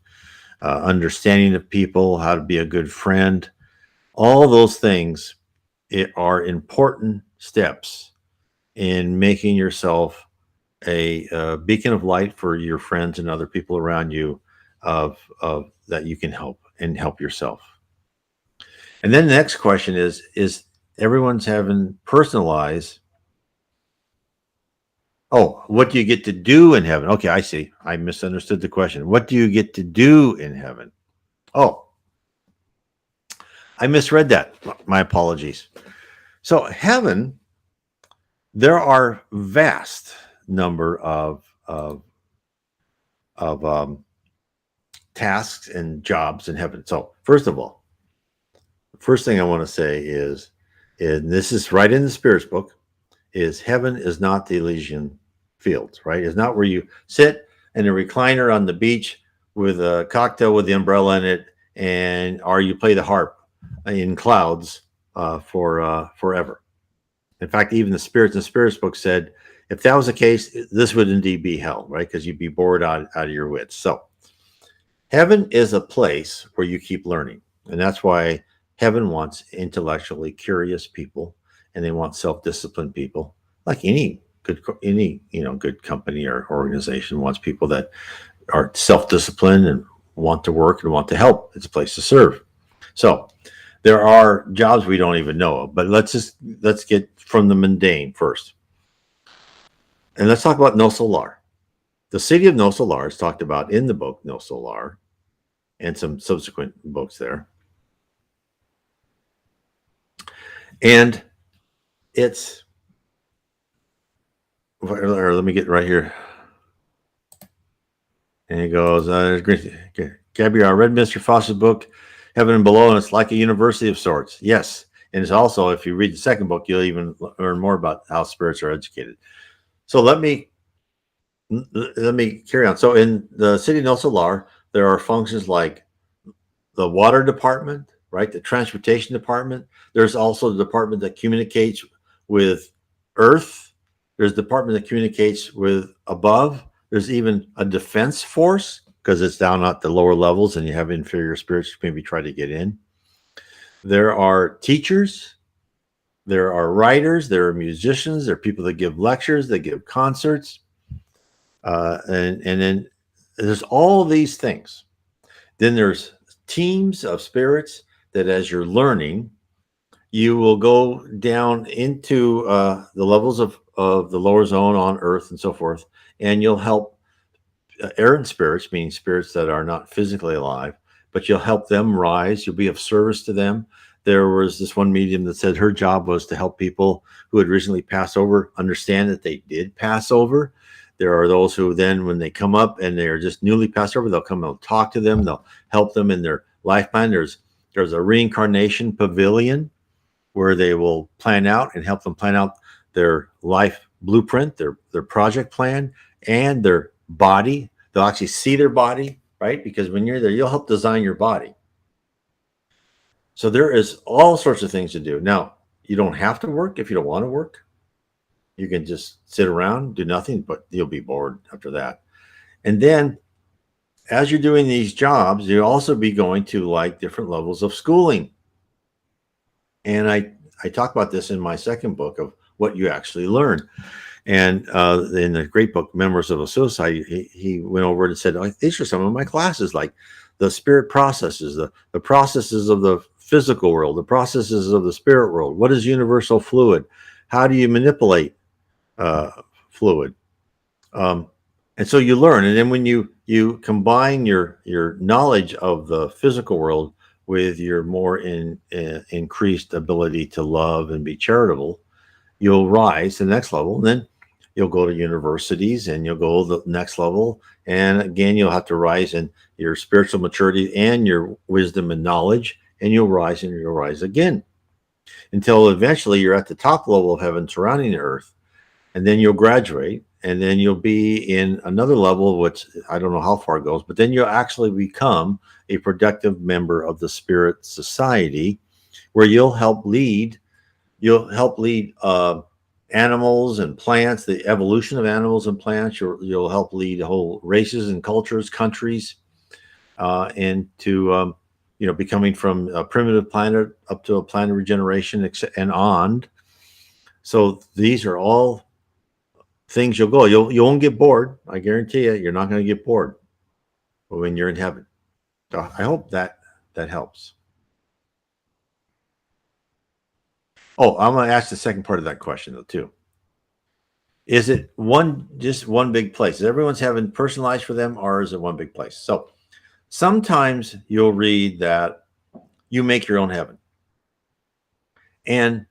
understanding of people, how to be a good friend. All those things are important steps in making yourself a beacon of light for your friends and other people around you, of that you can help and help yourself. And then the next question is everyone's having personalized. Oh, what do you get to do in heaven? Okay, I see. I misunderstood the question. What do you get to do in heaven? Oh, I misread that. My apologies. So heaven, there are vast number of tasks and jobs in heaven. So first of all, the first thing I want to say is, and this is right in the Spirit's book, is heaven is not the Elysian fields, right? It's not where you sit in a recliner on the beach with a cocktail with the umbrella in it, and or you play the harp in clouds for forever. In fact, even the Spirits and Spirits book said if that was the case, this would indeed be hell, right? Because you'd be bored out of your wits. So heaven is a place where you keep learning. And that's why heaven wants intellectually curious people, and they want self-disciplined people. Like any good company or organization wants people that are self-disciplined and want to work and want to help. It's a place to serve. So there are jobs we don't even know of, but let's get from the mundane first. And let's talk about No Solar. The city of No Solar is talked about in the book No Solar and some subsequent books there. And it's, or let me get right here. And he goes, Gabrielle, I read Mr. Foster's book, Heaven and Below, and it's like a university of sorts. Yes. And it's also, if you read the second book, you'll even learn more about how spirits are educated. So let me carry on. So in the city of No Solar, there are functions like the water department, right? The transportation department. There's also the department that communicates with Earth. There's a department that communicates with above. There's even a defense force because it's down at the lower levels and you have inferior spirits who maybe try to get in. There are teachers. There are writers. There are musicians. There are people that give lectures, that give concerts. And then there's all these things. Then there's teams of spirits that as you're learning, you will go down into the levels of the lower zone on Earth and so forth, and you'll help errant spirits, meaning spirits that are not physically alive, but you'll help them rise. You'll be of service to them. There was this one medium that said her job was to help people who had recently passed over understand that they did pass over. There are those who then, when they come up and they're just newly passed over, they'll come and talk to them. They'll help them in their lifetime. There's a reincarnation pavilion where they will plan out and help them plan out their life blueprint, their project plan, and their body. They'll actually see their body, right? Because when you're there, you'll help design your body. So there is all sorts of things to do. Now, you don't have to work if you don't want to work. You can just sit around, do nothing, but you'll be bored after that. And then as you're doing these jobs, you'll also be going to like different levels of schooling. And I talk about this in my second book of what you actually learn. And in the great book, Memoirs of a Suicide, he went over and said, oh, these are some of my classes, like the spirit processes, the processes of the physical world, the processes of the spirit world. What is universal fluid? How do you manipulate fluid? And so you learn. And then when you combine your knowledge of the physical world with your more increased ability to love and be charitable, you'll rise to the next level. And then you'll go to universities and you'll go to the next level. And again, you'll have to rise in your spiritual maturity and your wisdom and knowledge. And you'll rise and you'll rise again until eventually you're at the top level of heaven surrounding the earth. And then you'll graduate. And then you'll be in another level, which I don't know how far it goes, but then you'll actually become a productive member of the spirit society where you'll help lead animals and plants, the evolution of animals and plants. You'll help lead whole races and cultures, countries, into becoming from a primitive planet up to a planet of regeneration and on. So these are all things you'll go. You won't get bored. I guarantee you, you're not going to get bored when you're in heaven. So I hope that helps. Oh, I'm going to ask the second part of that question though too. Is it just one big place? Is everyone's heaven personalized for them, or is it one big place? So sometimes you'll read that you make your own heaven. And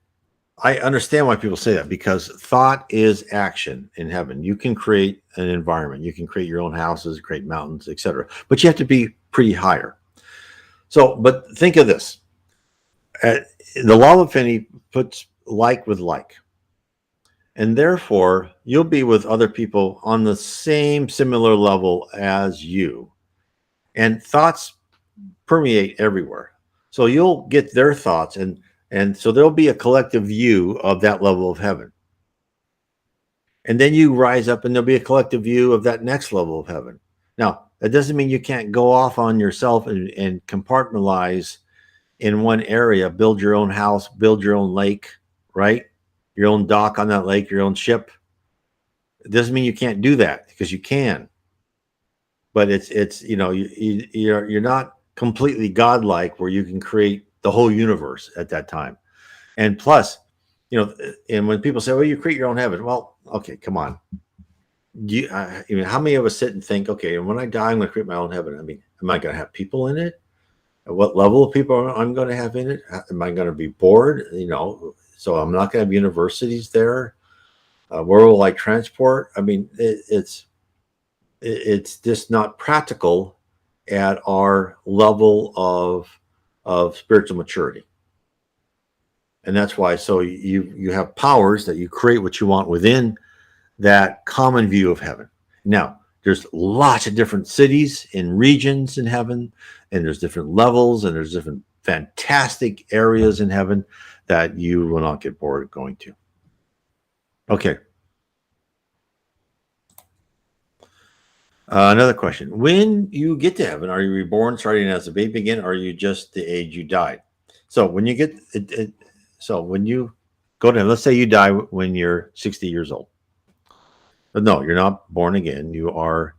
I understand why people say that, because thought is action in heaven. You can create an environment, you can create your own houses, create mountains, etc. But you have to be pretty higher. So, but think of this: the law of affinity puts like with like, and therefore you'll be with other people on the same similar level as you, and thoughts permeate everywhere. So you'll get their thoughts, and so there'll be a collective view of that level of heaven. And then you rise up and there'll be a collective view of that next level of heaven. Now, that doesn't mean you can't go off on yourself and compartmentalize in one area, build your own house, build your own lake, right? Your own dock on that lake, your own ship. It doesn't mean you can't do that, because you can. But it's you're not completely godlike where you can create the whole universe at that time. And plus, and when people say, "Well, you create your own heaven," well, okay, come on. How many of us sit and think, okay, and when I die, I'm going to create my own heaven? I mean, am I going to have people in it? What level of people I'm going to have in it? Am I going to be bored? So I'm not going to have universities there. Where will I transport? I mean, it's just not practical at our level of spiritual maturity. And that's why, so you have powers that you create what you want within that common view of heaven. Now, there's lots of different cities and regions in heaven, and there's different levels, and there's different fantastic areas in heaven that you will not get bored of going to. Okay. Another question. When you get to heaven, are you reborn starting as a baby again, or are you just the age you died? So when you get so when you go to heaven, let's say you die when you're 60 years old. But no, you're not born again. You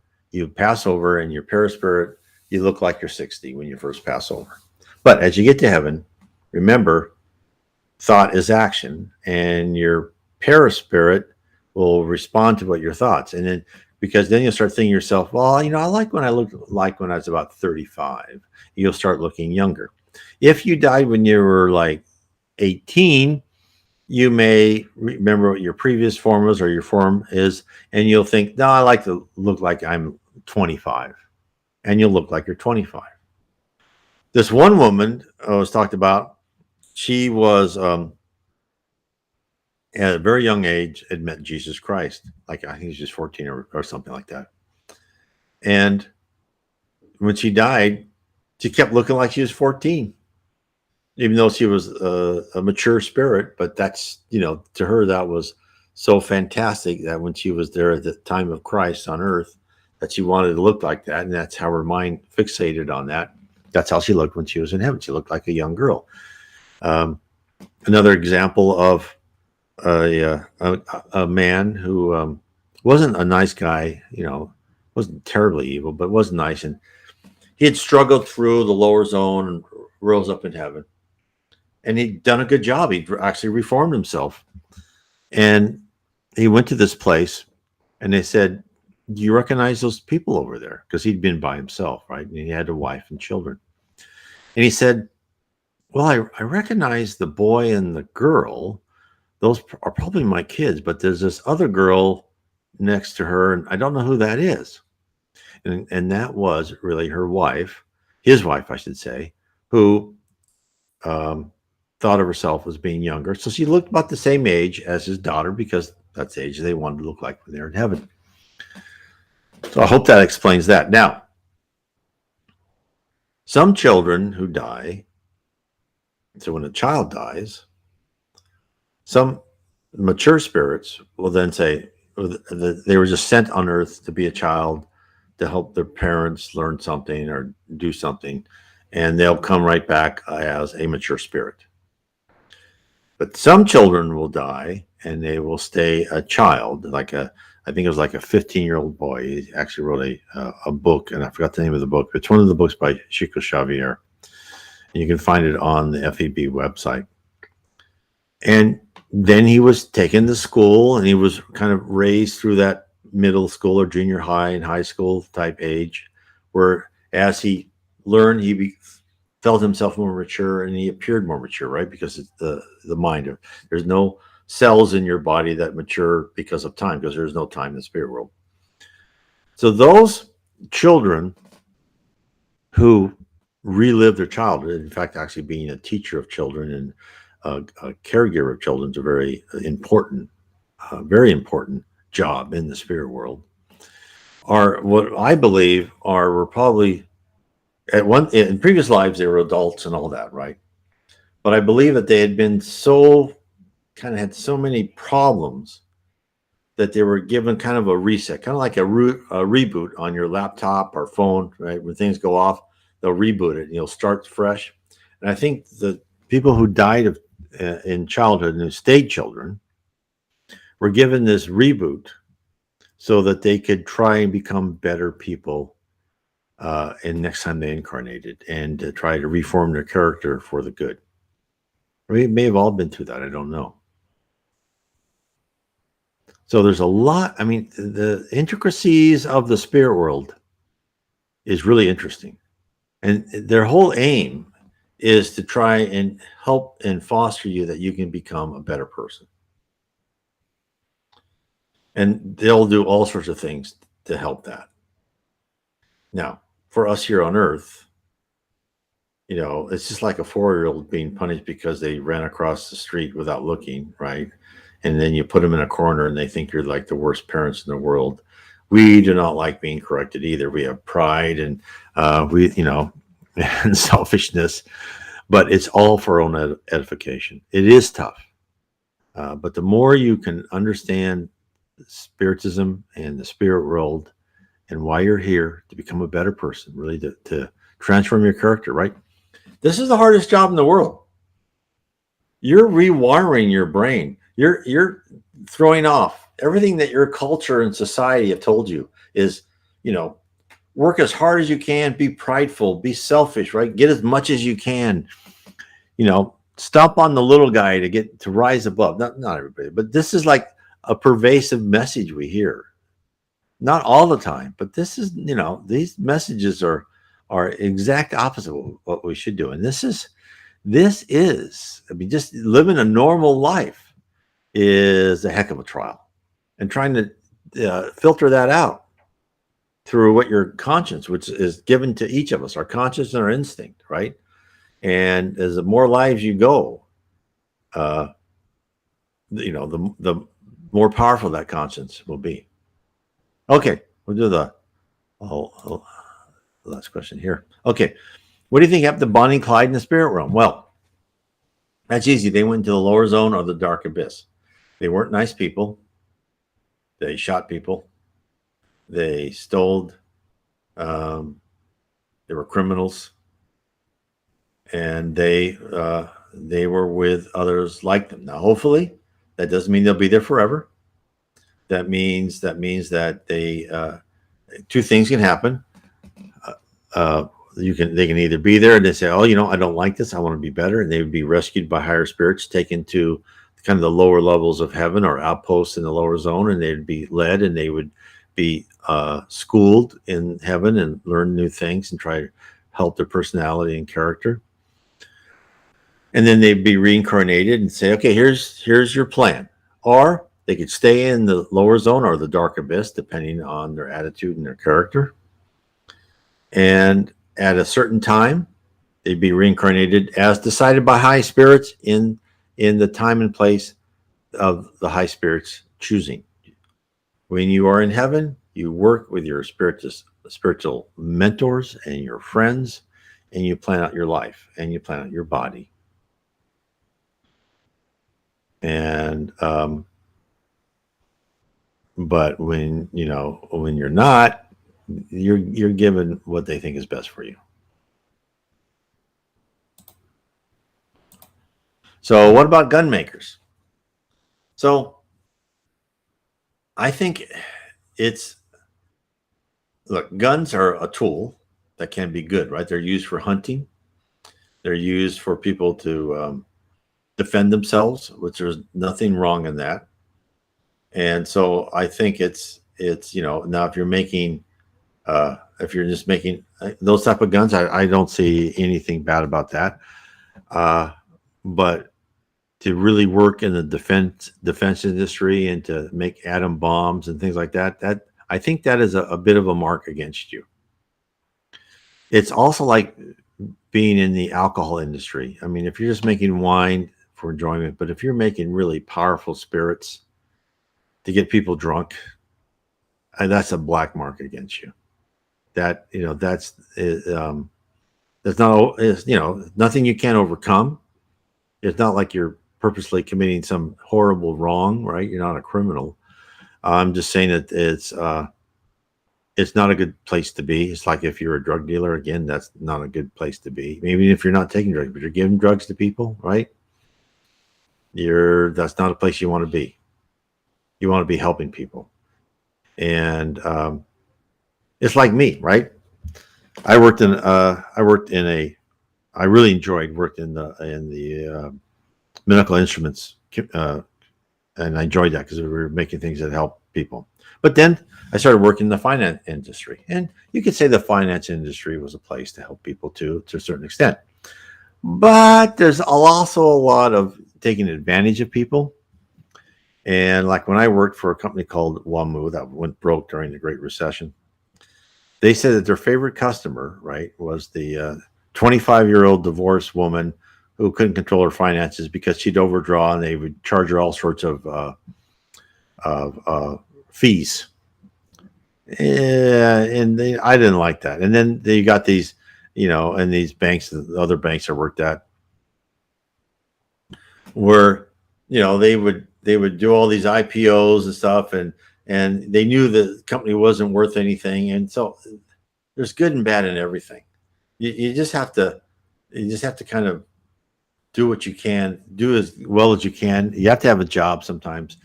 pass over, and your perispirit, you look like you're 60 when you first pass over. But as you get to heaven, remember, thought is action, and your perispirit will respond to what your thoughts. And then, because then you'll start thinking to yourself, well, I like when I looked like when I was about 35. You'll start looking younger. If you died when you were like 18, you may remember what your previous form was, or your form is, and you'll think, no, I like to look like I'm 25. And you'll look like you're 25. This one woman was talked about. She was at a very young age had met Jesus Christ. Like, I think she was just 14 or something like that. And when she died, she kept looking like she was 14. Even though she was a mature spirit, but that's, to her, that was so fantastic that when she was there at the time of Christ on earth, that she wanted to look like that. And that's how her mind fixated on that. That's how she looked when she was in heaven. She looked like a young girl. Another example of a man who wasn't a nice guy, wasn't terribly evil, but was nice. And he had struggled through the lower zone and rose up in heaven. And he'd done a good job. He'd actually reformed himself. And he went to this place, and they said, do you recognize those people over there? Because he'd been by himself, right? And he had a wife and children. And he said, well, I recognize the boy and the girl. Those are probably my kids, but there's this other girl next to her, and I don't know who that is. And that was really her wife, his wife, I should say, who thought of herself as being younger. So she looked about the same age as his daughter, because that's the age they wanted to look like when they're in heaven. So I hope that explains that. Now, some children who die, so when a child dies, some mature spirits will then say they were just sent on earth to be a child, to help their parents learn something or do something, and they'll come right back as a mature spirit. But some children will die and they will stay a child, I think it was like a 15-year-old boy. He actually wrote a book, and I forgot the name of the book. It's one of the books by Chico Xavier. And you can find it on the FEB website. And then he was taken to school, and he was kind of raised through that middle school or junior high and high school type age, where as he learned, felt himself more mature, and he appeared more mature, right? Because it's the mind. There's no cells in your body that mature because of time, because there's no time in the spirit world. So those children who relive their childhood, in fact, actually being a teacher of children and a caregiver of children is a very important job in the spirit world. Are what I believe were probably at one in previous lives they were adults and all that, right? But I believe that they had been so kind of had so many problems that they were given kind of a reset, kind of like a reboot on your laptop or phone, right? When things go off, they'll reboot it and you'll start fresh. And I think the people who died of in childhood and who stayed children were given this reboot so that they could try and become better people and next time they incarnated and to try to reform their character for the good. We may have all been through that. I don't know. So there's a lot. I mean, the intricacies of the spirit world is really interesting. And their whole aim is to try and help and foster you that you can become a better person. And they'll do all sorts of things to help that. Now, for us here on Earth, it's just like a 4-year-old being punished because they ran across the street without looking, right? And then you put them in a corner and they think you're like the worst parents in the world. We do not like being corrected either. We have pride and and selfishness, but it's all for our own edification. It is tough. But the more you can understand Spiritism and the spirit world and why you're here to become a better person, really to transform your character, right? This is the hardest job in the world. You're rewiring your brain. You're throwing off everything that your culture and society have told you is, work as hard as you can, be prideful, be selfish, right? Get as much as you can, stomp on the little guy to rise above. Not everybody, but this is like a pervasive message we hear. Not all the time, but this is, these messages are exact opposite of what we should do. And this is, I mean, just living a normal life is a heck of a trial, and trying to filter that out through what your conscience, which is given to each of us, our conscience and our instinct, right? And as the more lives you go, the more powerful that conscience will be. Okay, we'll do the last question here. Okay, what do you think happened to Bonnie and Clyde in the spirit realm? Well, that's easy. They went into the lower zone or the dark abyss. They weren't nice people. They shot people. They stole. They were criminals, and they were with others like them. Now, hopefully, that doesn't mean they'll be there forever. That means that they two things can happen. They can either be there and they say, oh, I don't like this, I want to be better, and they would be rescued by higher spirits, taken to kind of the lower levels of heaven or outposts in the lower zone, and they'd be led and they would be schooled in heaven and learn new things and try to help their personality and character. And then they'd be reincarnated and say, okay, here's your plan. Or they could stay in the lower zone or the dark abyss, depending on their attitude and their character. And at a certain time, they'd be reincarnated as decided by high spirits in the time and place of the high spirits choosing. When you are in heaven, you work with your spiritual mentors and your friends, and you plan out your life and you plan out your body. And but when you're not, you're given what they think is best for you. So what about gun makers? So I think guns are a tool that can be good, right? They're used for hunting. They're used for people to defend themselves, which there's nothing wrong in that. And so I think it's now if you're making if you're just making those type of guns, I don't see anything bad about that. But to really work in the defense industry and to make atom bombs and things like that, that I think that is a bit of a mark against you. It's also like being in the alcohol industry. I mean, if you're just making wine for enjoyment, but if you're making really powerful spirits to get people drunk, that's a black mark against you. That that's not nothing you can't overcome. It's not like you're purposely committing some horrible wrong, right? You're not a criminal. I'm just saying that it's not a good place to be. It's like if you're a drug dealer, again, that's not a good place to be. Maybe if you're not taking drugs, but you're giving drugs to people, right? That's not a place you want to be. You want to be helping people. And it's like me, right? I really enjoyed working in the medical instruments, and I enjoyed that because we were making things that help people. But then I started working in the finance industry, and you could say the finance industry was a place to help people too, to a certain extent. But there's also a lot of taking advantage of people. And like when I worked for a company called WAMU that went broke during the Great Recession, they said that their favorite customer, right, was the 25-year-old divorced woman who couldn't control her finances because she'd overdraw and they would charge her all sorts of fees. And I didn't like that. And then they got these, and these banks, the other banks I worked at, where they would do all these IPOs and stuff, and they knew the company wasn't worth anything, and so there's good and bad in everything. You just have to kind of do what you can, do as well as you can. You have to have a job sometimes.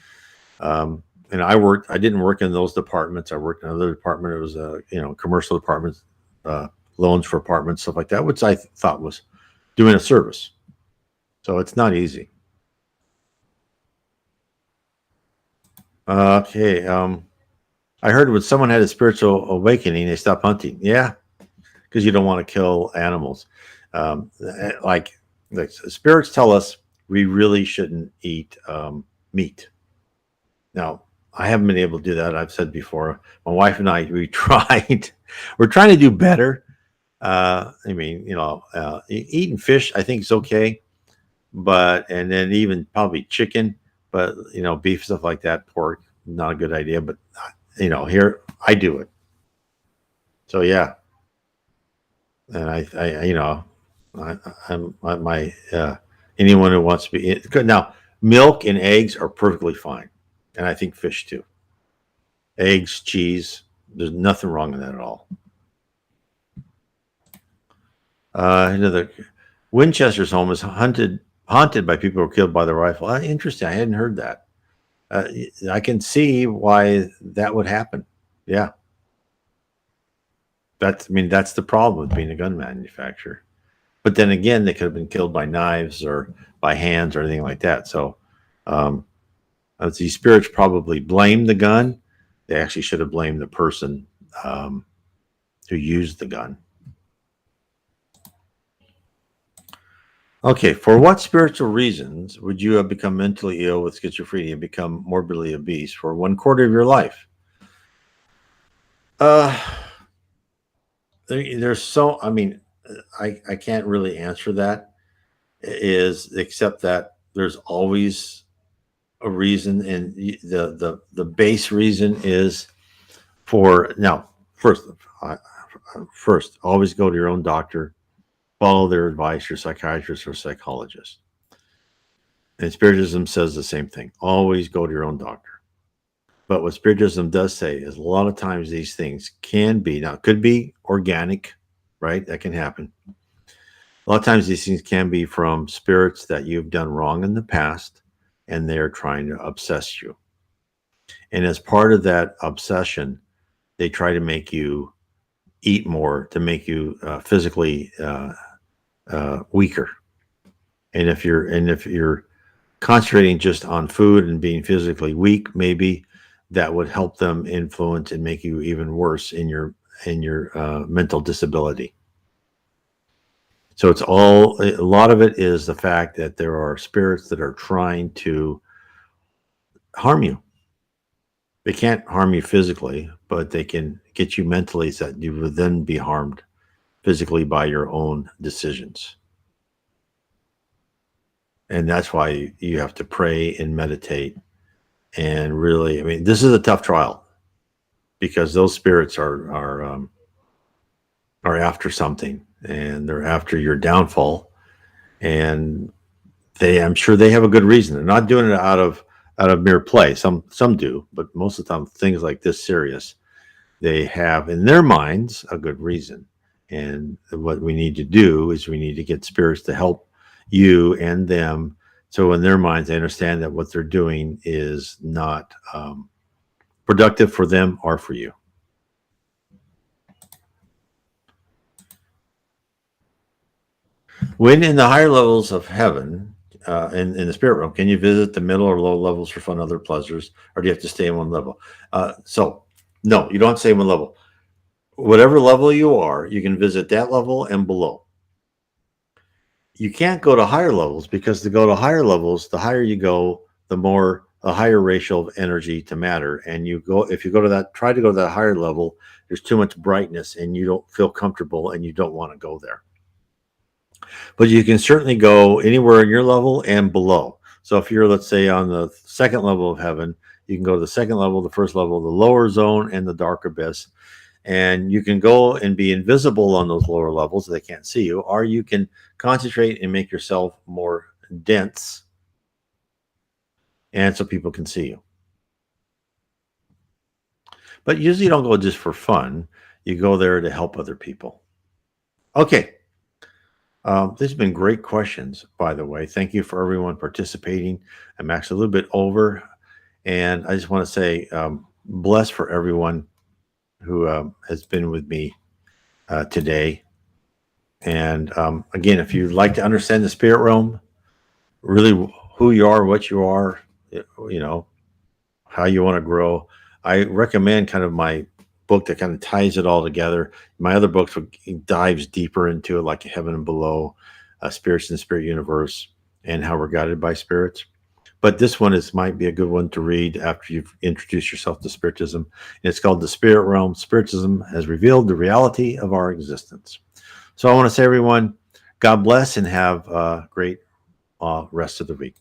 And I didn't work in those departments. I worked in another department. It was commercial departments, loans for apartments, stuff like that, which I thought was doing a service. So it's not easy. Okay. I heard when someone had a spiritual awakening, they stopped hunting. Yeah, because you don't want to kill animals. Like the spirits tell us we really shouldn't eat meat. Now, I haven't been able to do that. I've said before, my wife and I, we tried. We're trying to do better. Eating fish, I think is okay, and then even probably chicken, but beef, stuff like that, pork, not a good idea. But here I do it. So yeah, and anyone who wants to be good now, milk and eggs are perfectly fine, and I think fish too. Eggs, cheese, there's nothing wrong with that at all. Another Winchester's home is haunted by people who were killed by the rifle. Interesting. I hadn't heard that. I can see why that would happen. Yeah. That's the problem with being a gun manufacturer. But then again, they could have been killed by knives or by hands or anything like that. So these spirits probably blame the gun. They actually should have blamed the person who used the gun. Okay, for what spiritual reasons would you have become mentally ill with schizophrenia and become morbidly obese for 1/4 of your life? There's so, I can't really answer that, except that there's always a reason, and the base reason is first, always go to your own doctor. Follow their advice, your psychiatrist or psychologist. And Spiritism says the same thing. Always go to your own doctor. But what Spiritism does say is a lot of times these things could be organic, right? That can happen. A lot of times these things can be from spirits that you've done wrong in the past, and they're trying to obsess you. And as part of that obsession, they try to make you eat more, to make you physically weaker. And if you're concentrating just on food and being physically weak, maybe that would help them influence and make you even worse in your mental disability. So it's all, a lot of it is the fact that there are spirits that are trying to harm you. They can't harm you physically, but they can get you mentally so that you would then be harmed physically by your own decisions. And that's why you have to pray and meditate. And really, I mean, this is a tough trial because those spirits are after something, and they're after your downfall. And I'm sure they have a good reason. They're not doing it out of mere play. Some do, but most of the time, things like this serious, they have in their minds a good reason. And what we need to do is we need to get spirits to help you and them. So in their minds, they understand that what they're doing is not productive for them or for you. When in the higher levels of heaven, in the spirit realm, can you visit the middle or low levels for fun, other pleasures, or do you have to stay in one level? So, no, you don't have to stay in one level. Whatever level you are, you can visit that level and below. You can't go to higher levels because to go to higher levels, the higher you go, a higher ratio of energy to matter. And if you go to that, try to go to that higher level, there's too much brightness and you don't feel comfortable and you don't want to go there. But you can certainly go anywhere in your level and below. So if you're, let's say, on the second level of heaven, you can go to the second level, the first level, the lower zone, and the dark abyss. And you can go and be invisible on those lower levels so they can't see you, or you can concentrate and make yourself more dense, and so people can see you. But usually you don't go just for fun. You go there to help other people. Okay. These have been great questions, by the way. Thank you for everyone participating. I'm actually a little bit over, and I just want to say bless for everyone who has been with me today. And again, if you'd like to understand the spirit realm, really who you are, what you are, you know, how you want to grow, I recommend kind of my book that kind of ties it all together. My other books dives deeper into it, like Heaven and Below, Spirits in the Spirit Universe, and How We're Guided by Spirits. But this one might be a good one to read after you've introduced yourself to Spiritism. And it's called The Spirit Realm. Spiritism has revealed the reality of our existence. So I want to say, everyone, God bless and have a great rest of the week.